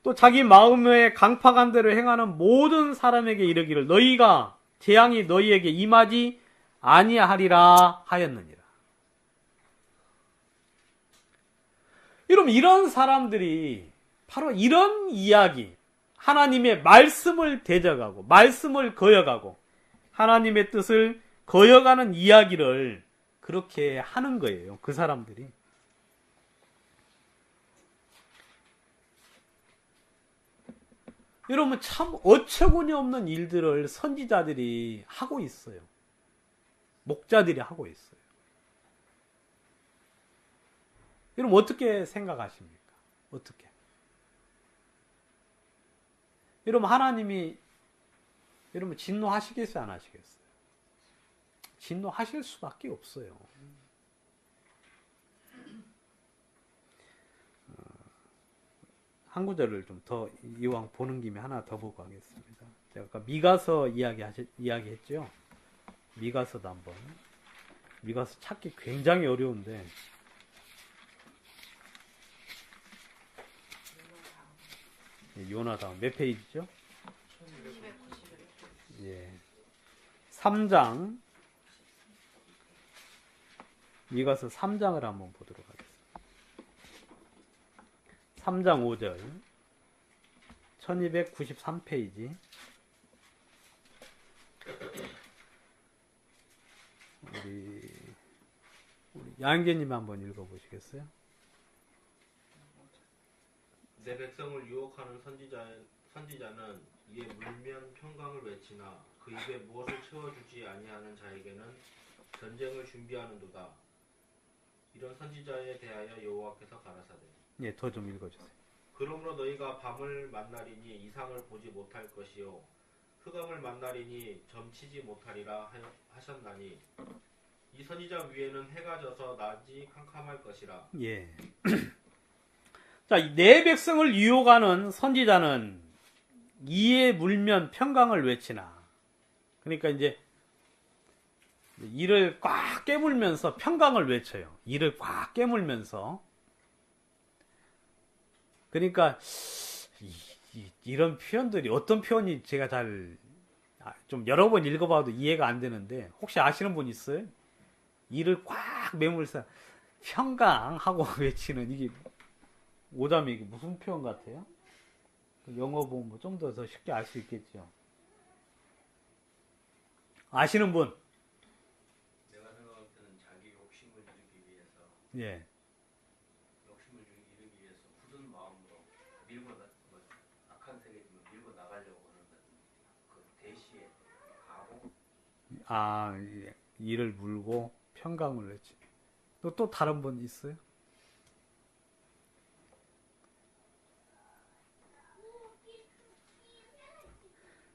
또 자기 마음의 강팍한 대로 행하는 모든 사람에게 이르기를 너희가 재앙이 너희에게 임하지 아니하리라 하였느니라. 여러분, 이런 사람들이 바로 이런 이야기, 하나님의 말씀을 대적하고 말씀을 거역하고 하나님의 뜻을 거역하는 이야기를 그렇게 하는 거예요. 그 사람들이. 여러분, 참 어처구니 없는 일들을 선지자들이 하고 있어요. 목자들이 하고 있어요. 여러분, 어떻게 생각하십니까? 어떻게? 여러분, 하나님이 여러분 진노하시겠어요? 안 하시겠어요? 진노하실 수밖에 없어요. 한 구절을 좀 더 이왕 보는 김에 하나 더 보고 가겠습니다. 제가 아까 미가서 이야기했죠. 미가서도 한번. 미가서 찾기 굉장히 어려운데, 요나 다음 몇 페이지죠? 예. 3장. 미가서 3장을 한번 보도록 하겠습니다. 3장 5절. 1293페이지. 우리 양계님 한번 읽어보시겠어요? 내 백성을 유혹하는 선지자는 이에 물면 평강을 외치나 그 입에 무엇을 채워주지 아니하는 자에게는 전쟁을 준비하는도다. 이런 선지자에 대하여 여호와께서 가라사대. 예, 더 좀 읽어주세요. 그러므로 너희가 밤을 만나리니 이상을 보지 못할 것이요 흑암을 만나리니 점치지 못하리라 하셨나니 이 선지자 위에는 해가 져서 낮이 캄캄할 것이라. 예. 자, 내 백성을 유혹하는 선지자는 이에 물면 평강을 외치나. 그러니까 이제 이를 꽉 깨물면서 평강을 외쳐요. 이를 꽉 깨물면서. 그러니까 이런 표현들이 어떤 표현이 제가 좀 여러 번 읽어봐도 이해가 안 되는데, 혹시 아시는 분 있어요? 이를 꽉 매물면서 평강하고 외치는 이게 오자면 이게 무슨 표현 같아요? 영어 보면 좀 더 쉽게 알 수 있겠죠. 아시는 분? 내가 생각할 때는 자기 욕심을 이루기 위해서 예. 욕심을 이루기 위해서 굳은 마음으로 악한 세계지만 밀고 나가려고 하는 그 대시에 가고. 아, 이를 물고 평강을 외치. 또 다른 분 있어요?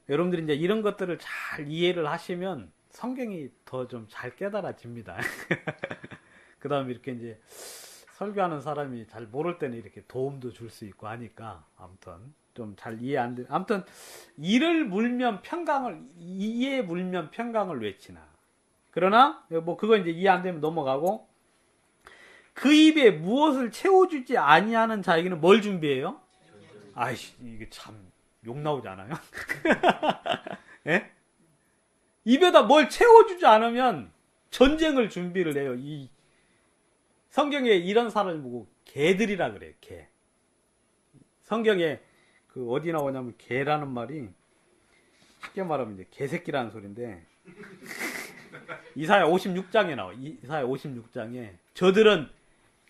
여러분들이 이제 이런 것들을 잘 이해를 하시면 성경이 더 좀 잘 깨달아집니다. 그 다음에 이렇게 이제 설교하는 사람이 잘 모를 때는 이렇게 도움도 줄 수 있고 하니까, 아무튼 좀 잘 이해 안 돼. 아무튼 이에 물면 평강을 외치나. 그러나 뭐 그거 이제 이해 안 되면 넘어가고, 그 입에 무엇을 채워주지 아니하는 자에게는 뭘 준비해요? 아이씨, 이게 참 욕 나오지 않아요? 예? 입에다 뭘 채워주지 않으면 전쟁을 준비를 해요. 이 성경에 이런 사람을 보고 개들이라 그래요. 개. 성경에 그 어디 나오냐면 개라는 말이 쉽게 말하면 이제 개새끼라는 소리인데, 이사야 56장에 나와. 이사야 56장에 저들은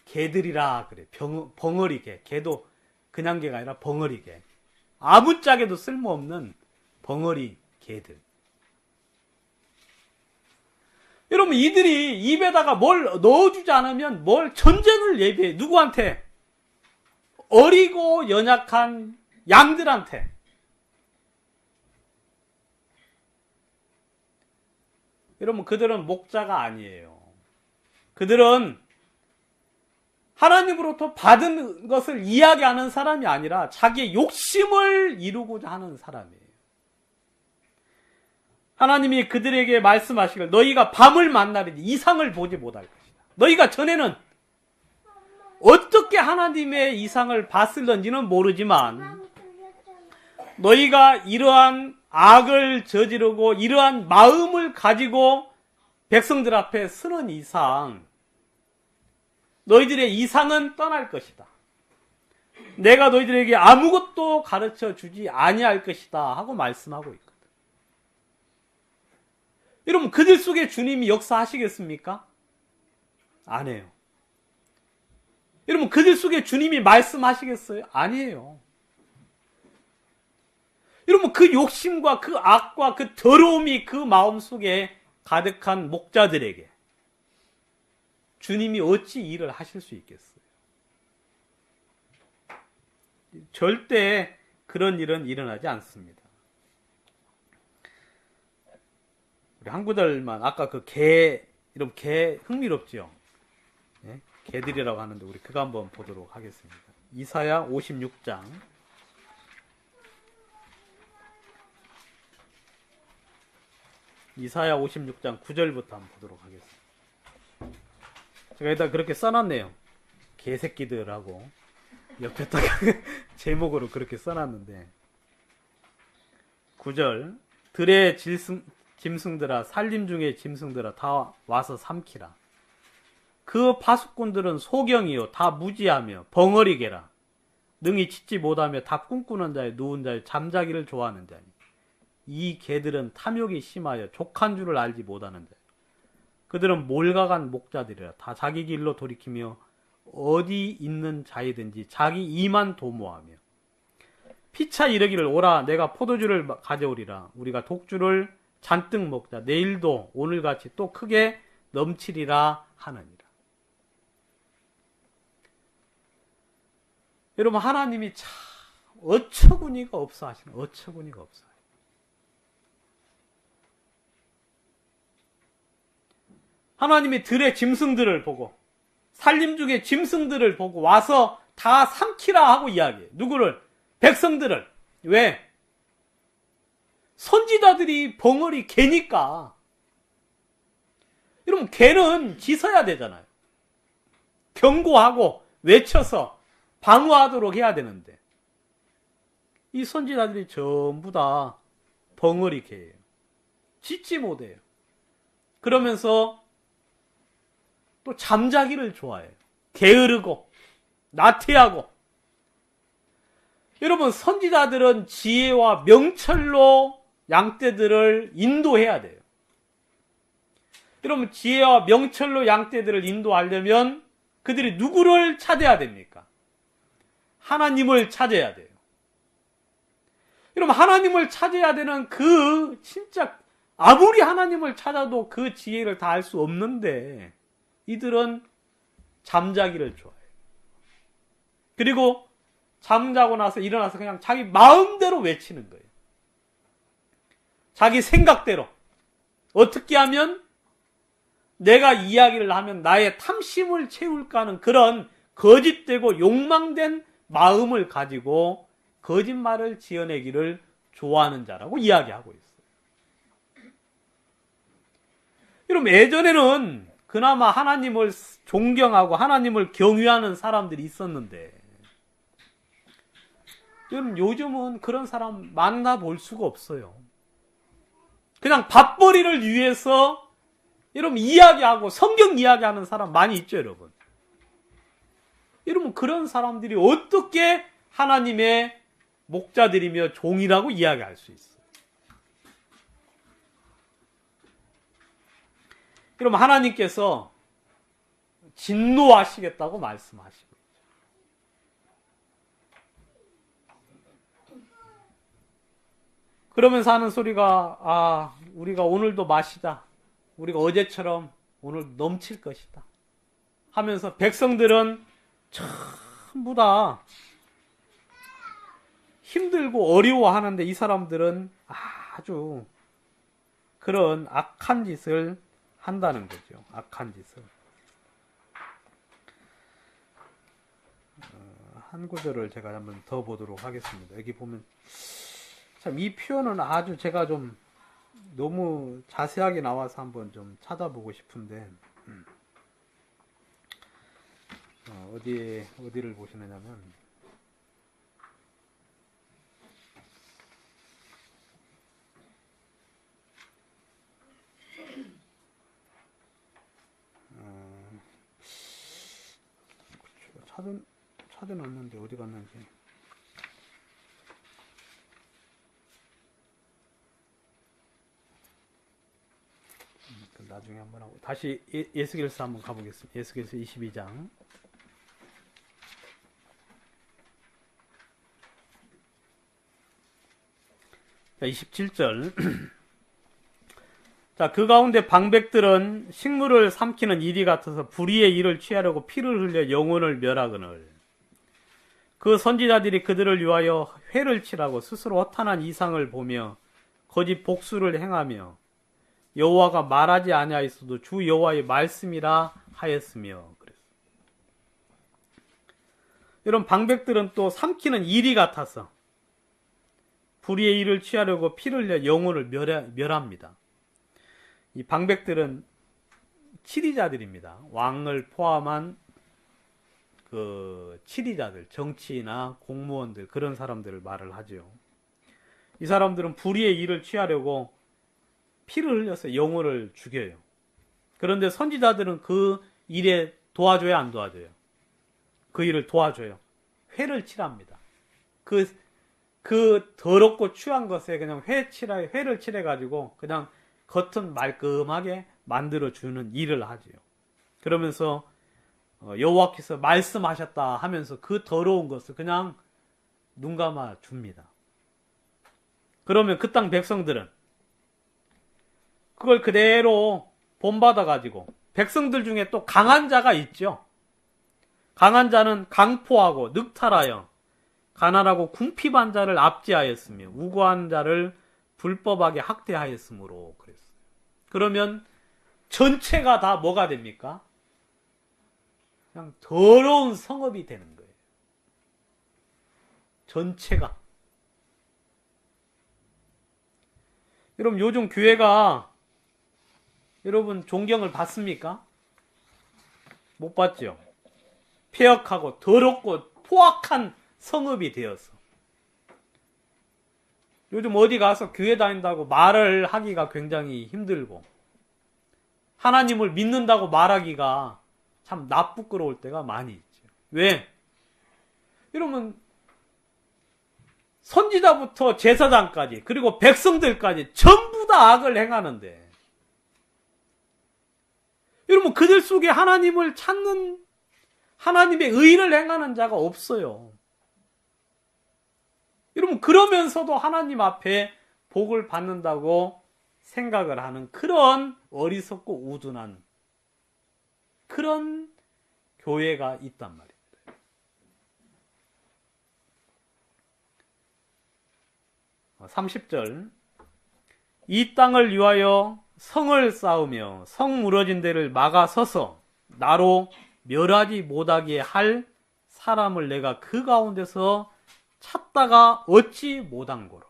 개들이라 그래. 벙어리 개. 개도 그냥 개가 아니라 벙어리 개. 아무짝에도 쓸모없는 벙어리 개들. 여러분, 이들이 입에다가 뭘 넣어주지 않으면 전쟁을 예비해. 누구한테? 어리고 연약한 양들한테. 여러분, 그들은 목자가 아니에요. 그들은 하나님으로부터 받은 것을 이야기하는 사람이 아니라 자기의 욕심을 이루고자 하는 사람이에요. 하나님이 그들에게 말씀하시길 너희가 밤을 만나리니 이상을 보지 못할 것이다. 너희가 전에는 어떻게 하나님의 이상을 봤을런지는 모르지만 너희가 이러한 악을 저지르고 이러한 마음을 가지고 백성들 앞에 서는 이상 너희들의 이상은 떠날 것이다. 내가 너희들에게 아무것도 가르쳐 주지 아니할 것이다 하고 말씀하고 있거든. 여러분, 그들 속에 주님이 역사하시겠습니까? 안 해요. 여러분, 그들 속에 주님이 말씀하시겠어요? 아니에요. 여러분, 그 욕심과 그 악과 그 더러움이 그 마음 속에 가득한 목자들에게 주님이 어찌 일을 하실 수 있겠어요? 절대 그런 일은 일어나지 않습니다. 우리 한 구절만, 아까 그 이런 개 흥미롭죠? 예? 개들이라고 하는데 우리 그거 한번 보도록 하겠습니다. 이사야 56장. 이사야 56장 9절부터 한번 보도록 하겠습니다. 제가 여기다 그렇게 써놨네요. 개새끼들하고 옆에다가 제목으로 그렇게 써놨는데 9절 들의 짐승들아 산림 중의 짐승들아 다 와서 삼키라. 그 파수꾼들은 소경이요 다 무지하며 벙어리개라. 능히 짖지 못하며 다 꿈꾸는 자에 누운 자에 잠자기를 좋아하는 자니 이 개들은 탐욕이 심하여 족한 줄을 알지 못하는 자. 그들은 몰가간 목자들이라. 다 자기 길로 돌이키며 어디 있는 자이든지 자기 이만 도모하며 피차 이르기를 오라 내가 포도주를 가져오리라. 우리가 독주를 잔뜩 먹자. 내일도 오늘같이 또 크게 넘치리라 하느니라. 여러분, 하나님이 참 어처구니가 없어 하시는, 어처구니가 없어. 하나님이 들의 짐승들을 보고 산림 중의 짐승들을 보고 와서 다 삼키라 하고 이야기해요. 누구를? 백성들을. 왜? 선지자들이 벙어리 개니까. 여러분, 개는 짖어야 되잖아요. 경고하고 외쳐서 방어하도록 해야 되는데 이 선지자들이 전부 다 벙어리 개예요. 짖지 못해요. 그러면서 또 잠자기를 좋아해요. 게으르고 나태하고. 여러분, 선지자들은 지혜와 명철로 양떼들을 인도해야 돼요. 여러분, 지혜와 명철로 양떼들을 인도하려면 그들이 누구를 찾아야 됩니까? 하나님을 찾아야 돼요. 여러분, 하나님을 찾아야 되는 그 진짜 아무리 하나님을 찾아도 그 지혜를 다 알 수 없는데 이들은 잠자기를 좋아해요. 그리고 잠자고 나서 일어나서 그냥 자기 마음대로 외치는 거예요. 자기 생각대로. 어떻게 하면 내가 이야기를 하면 나의 탐심을 채울까 하는 그런 거짓되고 욕망된 마음을 가지고 거짓말을 지어내기를 좋아하는 자라고 이야기하고 있어요. 여러분, 예전에는 그나마 하나님을 존경하고 하나님을 경외하는 사람들이 있었는데 여러분, 요즘은 그런 사람 만나볼 수가 없어요. 그냥 밥벌이를 위해서 여러분 이야기하고 성경 이야기하는 사람 많이 있죠, 여러분. 여러분, 그런 사람들이 어떻게 하나님의 목자들이며 종이라고 이야기할 수 있어요? 여러분, 하나님께서 진노하시겠다고 말씀하시고 그러면서 하는 소리가 우리가 오늘도 마시자. 우리가 어제처럼 오늘 넘칠 것이다. 하면서 백성들은 전부 다 힘들고 어려워하는데 이 사람들은 아주 그런 악한 짓을 한다는 거죠. 악한 짓을. 한 구절을 제가 한번 더 보도록 하겠습니다. 여기 보면 참 이 표현은 아주 제가 좀 너무 자세하게 나와서 한번 좀 찾아보고 싶은데 어디를 보시느냐면 찾아놨는데 어디 갔는지. 나중에 한번 하고 다시 에스겔서 한번 가보겠습니다. 에스겔서 22장 27절. 자, 그 가운데 방백들은 식물을 삼키는 이리 같아서 불의의 일을 취하려고 피를 흘려 영혼을 멸하거늘 그 선지자들이 그들을 위하여 회를 치라고 스스로 허탄한 이상을 보며 거짓 복수를 행하며 여호와가 말하지 아니하였어도 주 여호와의 말씀이라 하였으며 그랬어요. 이런 방백들은 또 삼키는 이리 같아서 불의의 일을 취하려고 피를 흘려 영혼을 멸합니다. 이 방백들은 치리자들입니다. 왕을 포함한 그 치리자들, 정치나 공무원들 그런 사람들을 말을 하죠. 이 사람들은 불의의 일을 취하려고 피를 흘려서 영혼을 죽여요. 그런데 선지자들은 그 일에 도와줘야 안 도와줘요? 그 일을 도와줘요. 회를 칠합니다. 그 더럽고 추한 것에 그냥 회를 칠해가지고 그냥 겉은 말끔하게 만들어주는 일을 하지요. 그러면서 여호와께서 말씀하셨다 하면서 그 더러운 것을 그냥 눈 감아 줍니다. 그러면 그 땅 백성들은 그걸 그대로 본받아가지고 백성들 중에 또 강한 자가 있죠. 강한 자는 강포하고 늑탈하여 가난하고 궁핍한 자를 압제하였으며 우고한 자를 불법하게 학대하였으므로 그랬어요. 그러면 전체가 다 뭐가 됩니까? 그냥 더러운 성읍이 되는 거예요. 전체가. 여러분 요즘 교회가 여러분 존경을 받습니까? 못 받죠. 폐역하고 더럽고 포악한 성읍이 되어서 요즘 어디 가서 교회 다닌다고 말을 하기가 굉장히 힘들고 하나님을 믿는다고 말하기가 참 나쁘끄러울 때가 많이 있죠. 왜? 이러면 선지자부터 제사장까지 그리고 백성들까지 전부 다 악을 행하는데 여러분 그들 속에 하나님을 찾는 하나님의 의를 행하는 자가 없어요. 여러분 그러면서도 하나님 앞에 복을 받는다고 생각을 하는 그런 어리석고 우둔한 그런 교회가 있단 말입니다. 어, 30절 이 땅을 위하여 성을 쌓으며 성 무너진 데를 막아서서 나로 멸하지 못하게 할 사람을 내가 그 가운데서 찾다가 얻지 못한 거로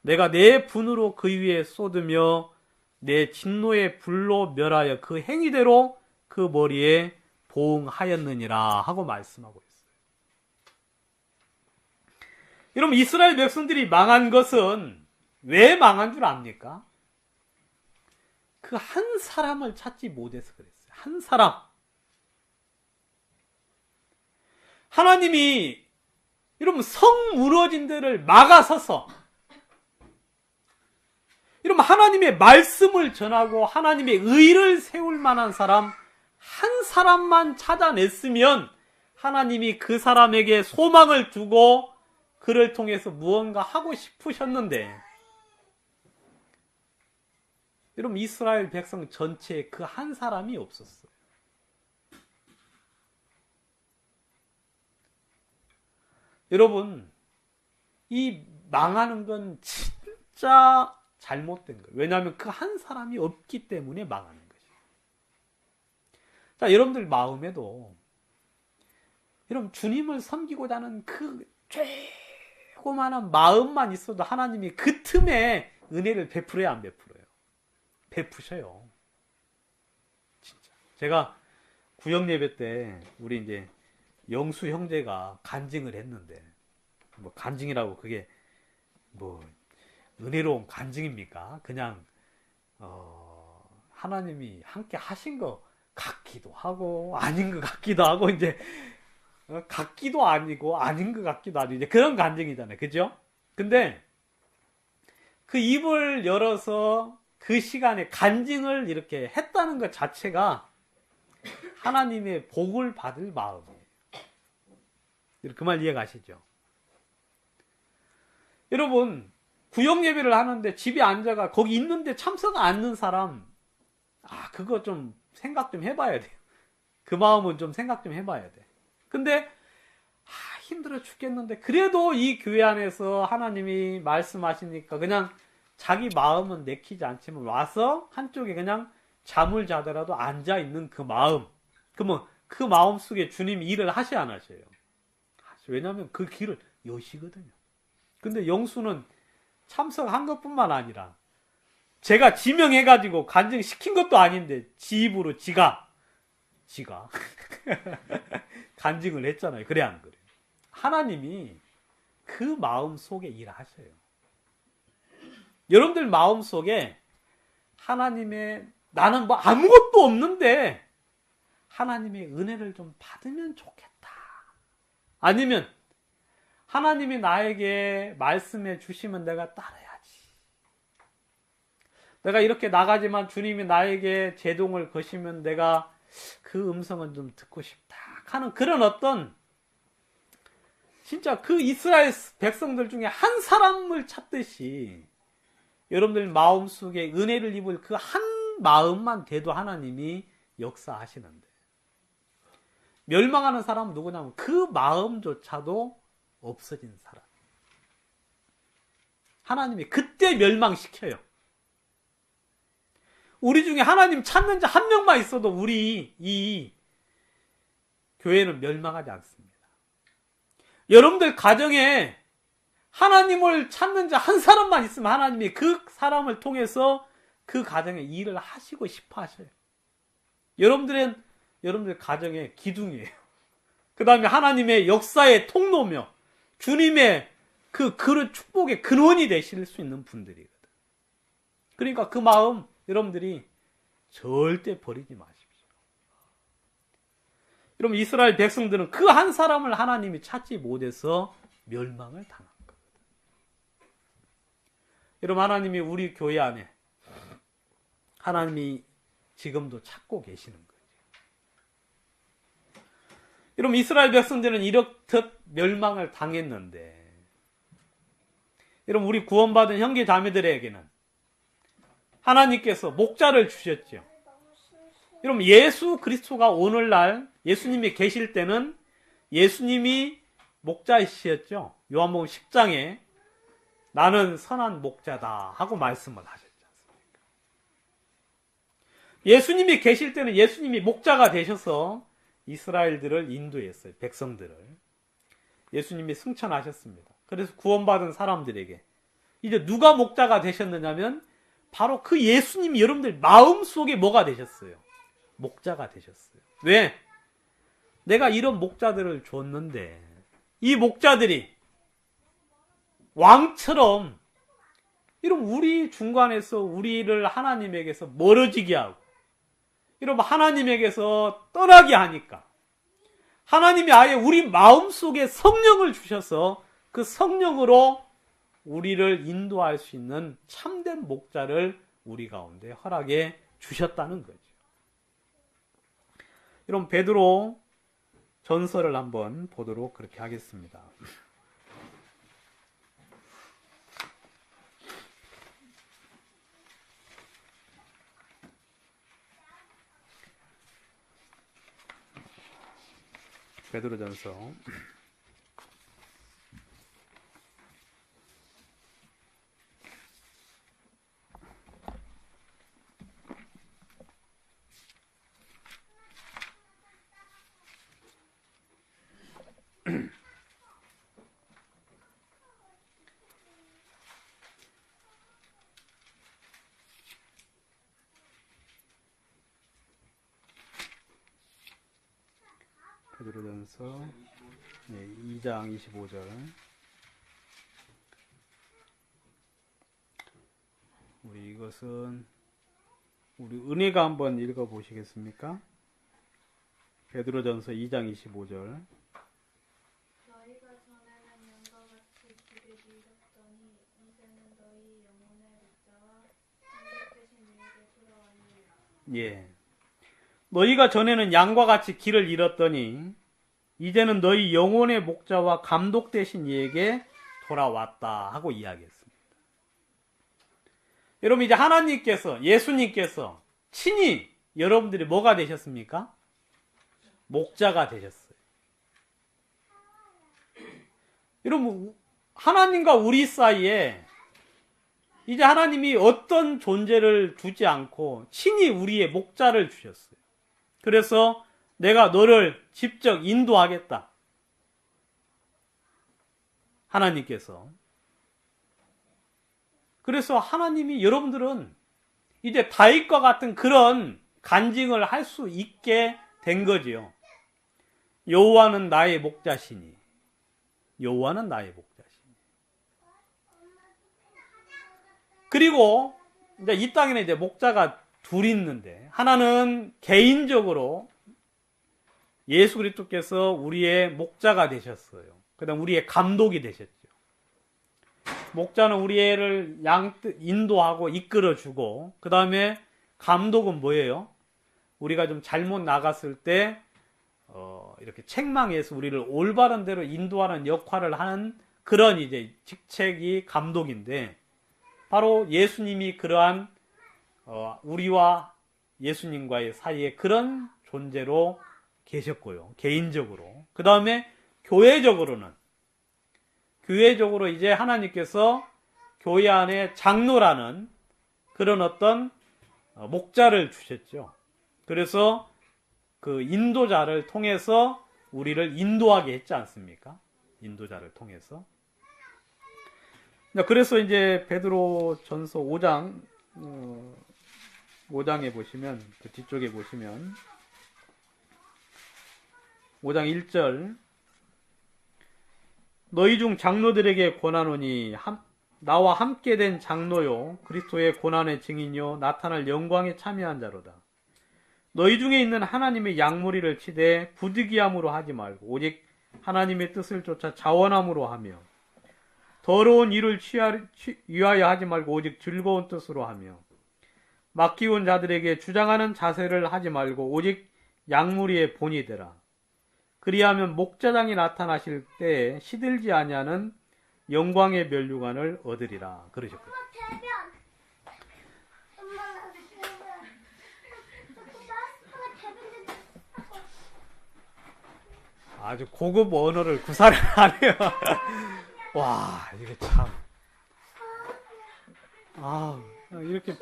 내가 내 분으로 그 위에 쏟으며 내 진노의 불로 멸하여 그 행위대로 그 머리에 보응하였느니라 하고 말씀하고 있어요. 여러분 이스라엘 백성들이 망한 것은 왜 망한 줄 압니까? 그 한 사람을 찾지 못해서 그랬어요. 한 사람. 하나님이 여러분 성 무너진 데를 막아서서 여러분 하나님의 말씀을 전하고 하나님의 의를 세울 만한 사람 한 사람만 찾아냈으면 하나님이 그 사람에게 소망을 주고 그를 통해서 무언가 하고 싶으셨는데 여러분 이스라엘 백성 전체에 그 한 사람이 없었어요. 여러분 이 망하는 건 진짜 잘못된 거예요. 왜냐하면 그 한 사람이 없기 때문에 망하는 거죠. 자, 여러분들 마음에도 여러분 주님을 섬기고자 하는 그 조그마한 마음만 있어도 하나님이 그 틈에 은혜를 베풀어야 안 베풀어요? 베푸셔요. 진짜. 제가 구역 예배 때 우리 이제 영수 형제가 간증을 했는데, 뭐 간증이라고 그게 뭐 은혜로운 간증입니까? 그냥 하나님이 함께 하신 것 같기도 하고 아닌 것 같기도 하고 이제 같기도 아니고 아닌 것 같기도 하고 이제 그런 간증이잖아요. 그죠? 근데 그 입을 열어서 그 시간에 간증을 이렇게 했다는 것 자체가 하나님의 복을 받을 마음이에요. 그 말 이해가시죠? 여러분, 구역 예배를 하는데 집에 앉아가 거기 있는데 참석 않는 사람, 그거 좀 생각 좀 해봐야 돼요. 그 마음은 좀 생각 좀 해봐야 돼. 근데 힘들어 죽겠는데 그래도 이 교회 안에서 하나님이 말씀하시니까 그냥 자기 마음은 내키지 않지만 와서 한쪽에 그냥 잠을 자더라도 앉아있는 그 마음, 그러면 그 마음 속에 주님이 일을 하셔야 안 하셔요? 왜냐하면 그 길을 여시거든요. 근데 영수는 참석한 것뿐만 아니라 제가 지명해가지고 간증시킨 것도 아닌데 지 입으로 지가 간증을 했잖아요. 그래 안 그래요? 하나님이 그 마음 속에 일하셔요. 여러분들 마음 속에 하나님의 나는 뭐 아무것도 없는데 하나님의 은혜를 좀 받으면 좋겠다. 아니면 하나님이 나에게 말씀해 주시면 내가 따라야지. 내가 이렇게 나가지만 주님이 나에게 제동을 거시면 내가 그 음성은 좀 듣고 싶다 하는 그런 어떤 진짜 그 이스라엘 백성들 중에 한 사람을 찾듯이 여러분들 마음속에 은혜를 입을 그 한 마음만 돼도 하나님이 역사하시는데 멸망하는 사람은 누구냐면 그 마음조차도 없어진 사람. 하나님이 그때 멸망시켜요. 우리 중에 하나님 찾는 자 한 명만 있어도 우리 이 교회는 멸망하지 않습니다. 여러분들 가정에 하나님을 찾는 자 한 사람만 있으면 하나님이 그 사람을 통해서 그 가정에 일을 하시고 싶어 하셔요. 여러분들 가정의 기둥이에요. 그 다음에 하나님의 역사의 통로며 주님의 그 그릇 축복의 근원이 되실 수 있는 분들이거든. 그러니까 그 마음 여러분들이 절대 버리지 마십시오. 여러분 이스라엘 백성들은 그 한 사람을 하나님이 찾지 못해서 멸망을 당한 거거든. 여러분 하나님이 우리 교회 안에 하나님이 지금도 찾고 계시는 거예요. 여러분 이스라엘 백성들은 이렇듯 멸망을 당했는데 여러분 우리 구원받은 형제 자매들에게는 하나님께서 목자를 주셨죠. 여러분 예수 그리스도가 오늘날 예수님이 계실 때는 예수님이 목자이셨죠. 요한복음 10장에 나는 선한 목자다 하고 말씀을 하셨지 않습니까? 예수님이 계실 때는 예수님이 목자가 되셔서 이스라엘들을 인도했어요. 백성들을. 예수님이 승천하셨습니다. 그래서 구원받은 사람들에게 이제 누가 목자가 되셨느냐면 바로 그 예수님이 여러분들 마음속에 뭐가 되셨어요? 목자가 되셨어요. 왜? 내가 이런 목자들을 줬는데 이 목자들이 왕처럼 이런 우리 중간에서 우리를 하나님에게서 멀어지게 하고 이러면 하나님에게서 떠나게 하니까 하나님이 아예 우리 마음속에 성령을 주셔서 그 성령으로 우리를 인도할 수 있는 참된 목자를 우리 가운데 허락해 주셨다는 거죠. 여러분 베드로 전서를 한번 보도록 그렇게 하겠습니다. 베드로전서 베드로전서 2장 25절. 우리 이것은 우리 은혜가 한번 읽어 보시겠습니까? 베드로전서 2장 25절. 너희가 전에는 양과 같이 길을 잃었더니 이제는 너희 영혼의 목자와 감독되신 이에게 돌아왔느니라. 예. 너희가 전에는 양과 같이 길을 잃었더니 이제는 너희 영혼의 목자와 감독 되신 이에게 돌아왔다 하고 이야기했습니다. 여러분 이제 하나님께서 예수님께서 친히 여러분들이 뭐가 되셨습니까? 목자가 되셨어요. 여러분 하나님과 우리 사이에 이제 하나님이 어떤 존재를 두지 않고 친히 우리의 목자를 주셨어요. 그래서 내가 너를 직접 인도하겠다. 하나님께서. 그래서 하나님이 여러분들은 이제 다윗과 같은 그런 간증을 할 수 있게 된 거지요. 여호와는 나의 목자시니. 여호와는 나의 목자시니. 그리고 이제 이 땅에는 이제 목자가 둘 있는데 하나는 개인적으로 예수 그리스도께서 우리의 목자가 되셨어요. 그다음 우리의 감독이 되셨죠. 목자는 우리를 인도하고 이끌어주고 그 다음에 감독은 뭐예요? 우리가 좀 잘못 나갔을 때 이렇게 책망해서 우리를 올바른 대로 인도하는 역할을 하는 그런 이제 직책이 감독인데 바로 예수님이 그러한 우리와 예수님과의 사이에 그런 존재로 계셨고요. 개인적으로. 그 다음에 교회적으로 이제 하나님께서 교회 안에 장로라는 그런 어떤 목자를 주셨죠. 그래서 그 인도자를 통해서 우리를 인도하게 했지 않습니까? 인도자를 통해서. 그래서 이제 베드로 전서 5장, 5장에 보시면, 그 뒤쪽에 보시면, 5장 1절, 너희 중 장로들에게 권하노니 나와 함께 된 장로요 그리스도의 고난의 증인요 나타날 영광에 참여한 자로다. 너희 중에 있는 하나님의 양무리를 치되 부득이함으로 하지 말고 오직 하나님의 뜻을 쫓아 자원함으로 하며 더러운 일을 위하여 하지 말고 오직 즐거운 뜻으로 하며 맡기운 자들에게 주장하는 자세를 하지 말고 오직 양무리의 본이 되라. 그리하면 목자장이 나타나실 때에 시들지 아니하는 영광의 면류관을 얻으리라. 그러셨거든요. 아주 고급 언어를 구사를 하네요. 와, 이게 참. 이렇게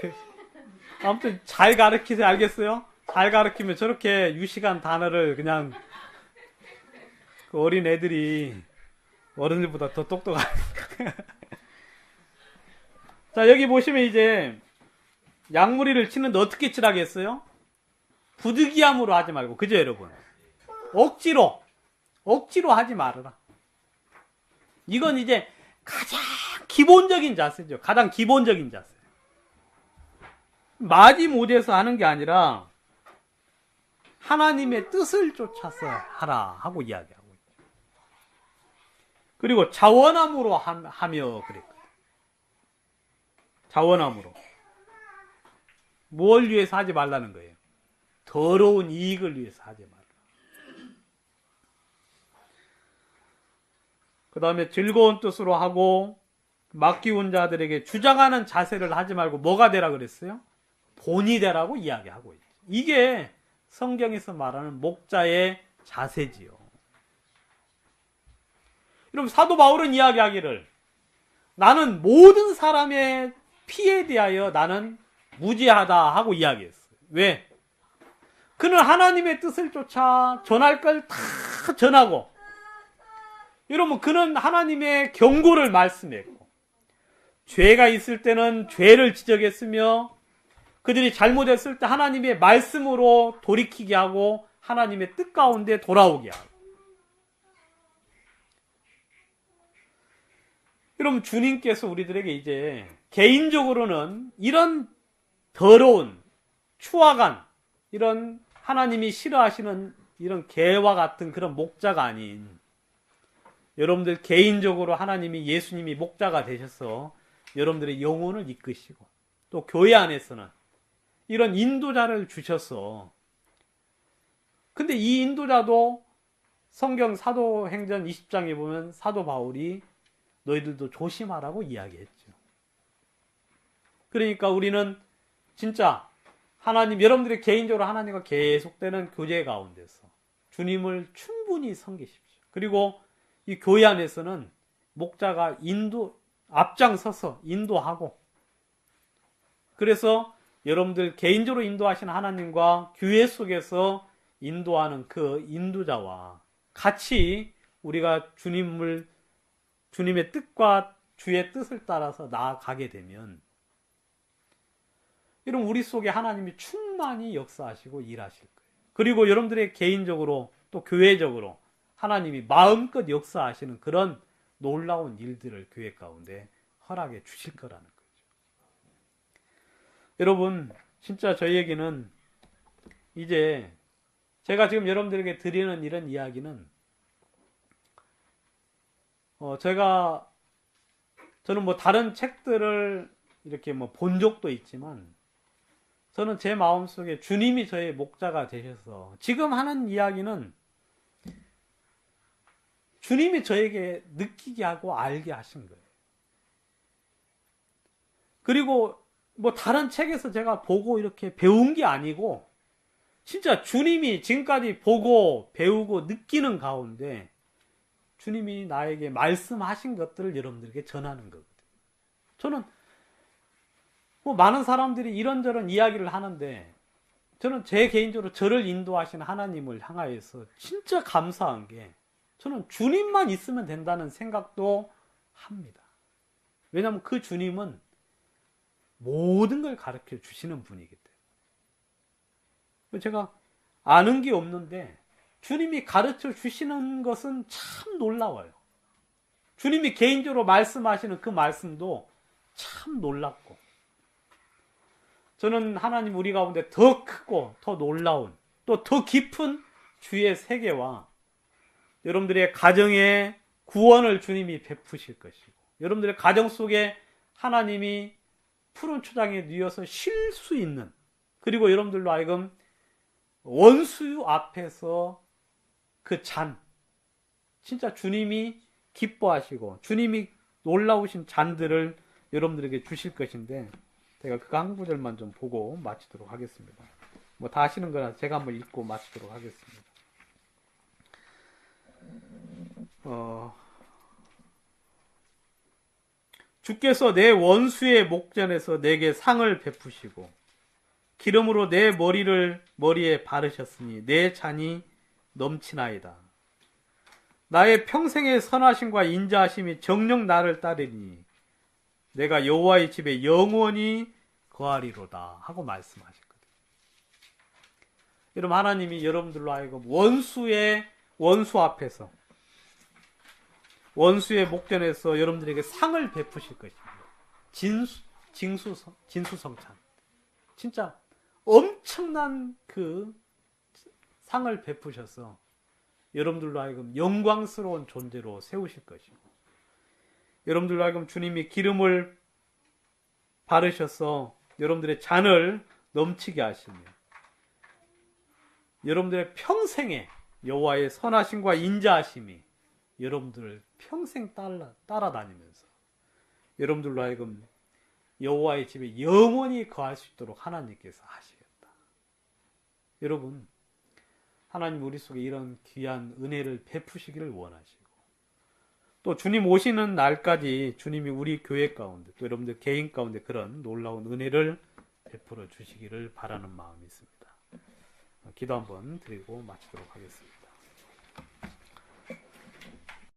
아무튼 잘 가르치세요. 알겠어요? 잘 가르치면 저렇게 유식한 단어를 그냥 그 어린 애들이 어른들보다 더 똑똑하니까. 자, 여기 보시면 이제 양무리를 치는데 어떻게 치라고 했어요? 부득이함으로 하지 말고, 그죠, 여러분? 억지로 하지 말아라. 이건 이제 가장 기본적인 자세죠. 가장 기본적인 자세. 마지못해서 하는 게 아니라 하나님의 뜻을 쫓아서 하라 하고 이야기하고 있죠. 그리고 자원함으로 하며 그랬거든요. 자원함으로. 뭘 위해서 하지 말라는 거예요? 더러운 이익을 위해서 하지 말라. 그 다음에 즐거운 뜻으로 하고 맡기운 자들에게 주장하는 자세를 하지 말고 뭐가 되라 그랬어요? 본이 되라고 이야기하고 있죠. 이게 성경에서 말하는 목자의 자세지요. 여러분 사도 바울은 이야기하기를 나는 모든 사람의 피에 대하여 나는 무죄하다 하고 이야기했어요. 왜? 그는 하나님의 뜻을 쫓아 전할 걸 다 전하고 여러분 그는 하나님의 경고를 말씀했고 죄가 있을 때는 죄를 지적했으며 그들이 잘못했을 때 하나님의 말씀으로 돌이키게 하고 하나님의 뜻 가운데 돌아오게 하고. 여러분, 주님께서 우리들에게 이제 개인적으로는 이런 더러운, 추악한, 이런 하나님이 싫어하시는 이런 개와 같은 그런 목자가 아닌, 여러분들 개인적으로 하나님이, 예수님이 목자가 되셔서 여러분들의 영혼을 이끄시고, 또 교회 안에서는 이런 인도자를 주셔서, 근데 이 인도자도 성경 사도행전 20장에 보면 사도 바울이 너희들도 조심하라고 이야기했죠. 그러니까 우리는 진짜 하나님, 여러분들이 개인적으로 하나님과 계속되는 교제 가운데서 주님을 충분히 섬기십시오. 그리고 이 교회 안에서는 목자가 앞장서서 인도하고, 그래서 여러분들 개인적으로 인도하신 하나님과 교회 속에서 인도하는 그 인도자와 같이 우리가 주님의 뜻과 주의 뜻을 따라서 나아가게 되면, 여러분, 우리 속에 하나님이 충만히 역사하시고 일하실 거예요. 그리고 여러분들의 개인적으로 또 교회적으로 하나님이 마음껏 역사하시는 그런 놀라운 일들을 교회 가운데 허락해 주실 거라는 거죠. 여러분, 진짜 저희에게는 이제 제가 지금 여러분들에게 드리는 이런 이야기는 저는 뭐 다른 책들을 이렇게 뭐 본 적도 있지만, 저는 제 마음속에 주님이 저의 목자가 되셔서 지금 하는 이야기는 주님이 저에게 느끼게 하고 알게 하신 거예요. 그리고 뭐 다른 책에서 제가 보고 이렇게 배운 게 아니고, 진짜 주님이 지금까지 보고 배우고 느끼는 가운데 주님이 나에게 말씀하신 것들을 여러분들에게 전하는 거거든요. 저는 뭐 많은 사람들이 이런저런 이야기를 하는데, 저는 제 개인적으로 저를 인도하신 하나님을 향하여서 진짜 감사한 게, 저는 주님만 있으면 된다는 생각도 합니다. 왜냐하면 그 주님은 모든 걸 가르쳐 주시는 분이기 때문에. 제가 아는 게 없는데 주님이 가르쳐 주시는 것은 참 놀라워요. 주님이 개인적으로 말씀하시는 그 말씀도 참 놀랍고, 저는 하나님 우리 가운데 더 크고 더 놀라운, 또 더 깊은 주의 세계와 여러분들의 가정에 구원을 주님이 베푸실 것이고, 여러분들의 가정 속에 하나님이 푸른 초장에 뉘어서 쉴 수 있는, 그리고 여러분들로 하여금 원수 앞에서 그 진짜 주님이 기뻐하시고 주님이 놀라우신 잔들을 여러분들에게 주실 것인데, 제가 그 한 구절만 좀 보고 마치도록 하겠습니다. 뭐 다 하시는 거라 제가 한번 읽고 마치도록 하겠습니다. 주께서 내 원수의 목전에서 내게 상을 베푸시고 기름으로 내 머리에 바르셨으니 내 잔이 넘치나이다. 나의 평생의 선하심과 인자하심이 정녕 나를 따르니 내가 여호와의 집에 영원히 거하리로다 하고 말씀하셨거든요. 여러분, 하나님이 여러분들로 하여금 원수 앞에서, 원수의 목전에서 여러분들에게 상을 베푸실 것입니다. 진수성찬. 진짜 엄청난 그 상을 베푸셔서 여러분들로 하여금 영광스러운 존재로 세우실 것이고, 여러분들로 하여금 주님이 기름을 바르셔서 여러분들의 잔을 넘치게 하시며, 여러분들의 평생에 여호와의 선하심과 인자하심이 여러분들을 평생 따라다니면서 여러분들로 하여금 여호와의 집에 영원히 거할 수 있도록 하나님께서 하시겠다. 여러분, 하나님 우리 속에 이런 귀한 은혜를 베푸시기를 원하시고, 또 주님 오시는 날까지 주님이 우리 교회 가운데, 또 여러분들 개인 가운데 그런 놀라운 은혜를 베풀어 주시기를 바라는 마음이 있습니다. 기도 한번 드리고 마치도록 하겠습니다.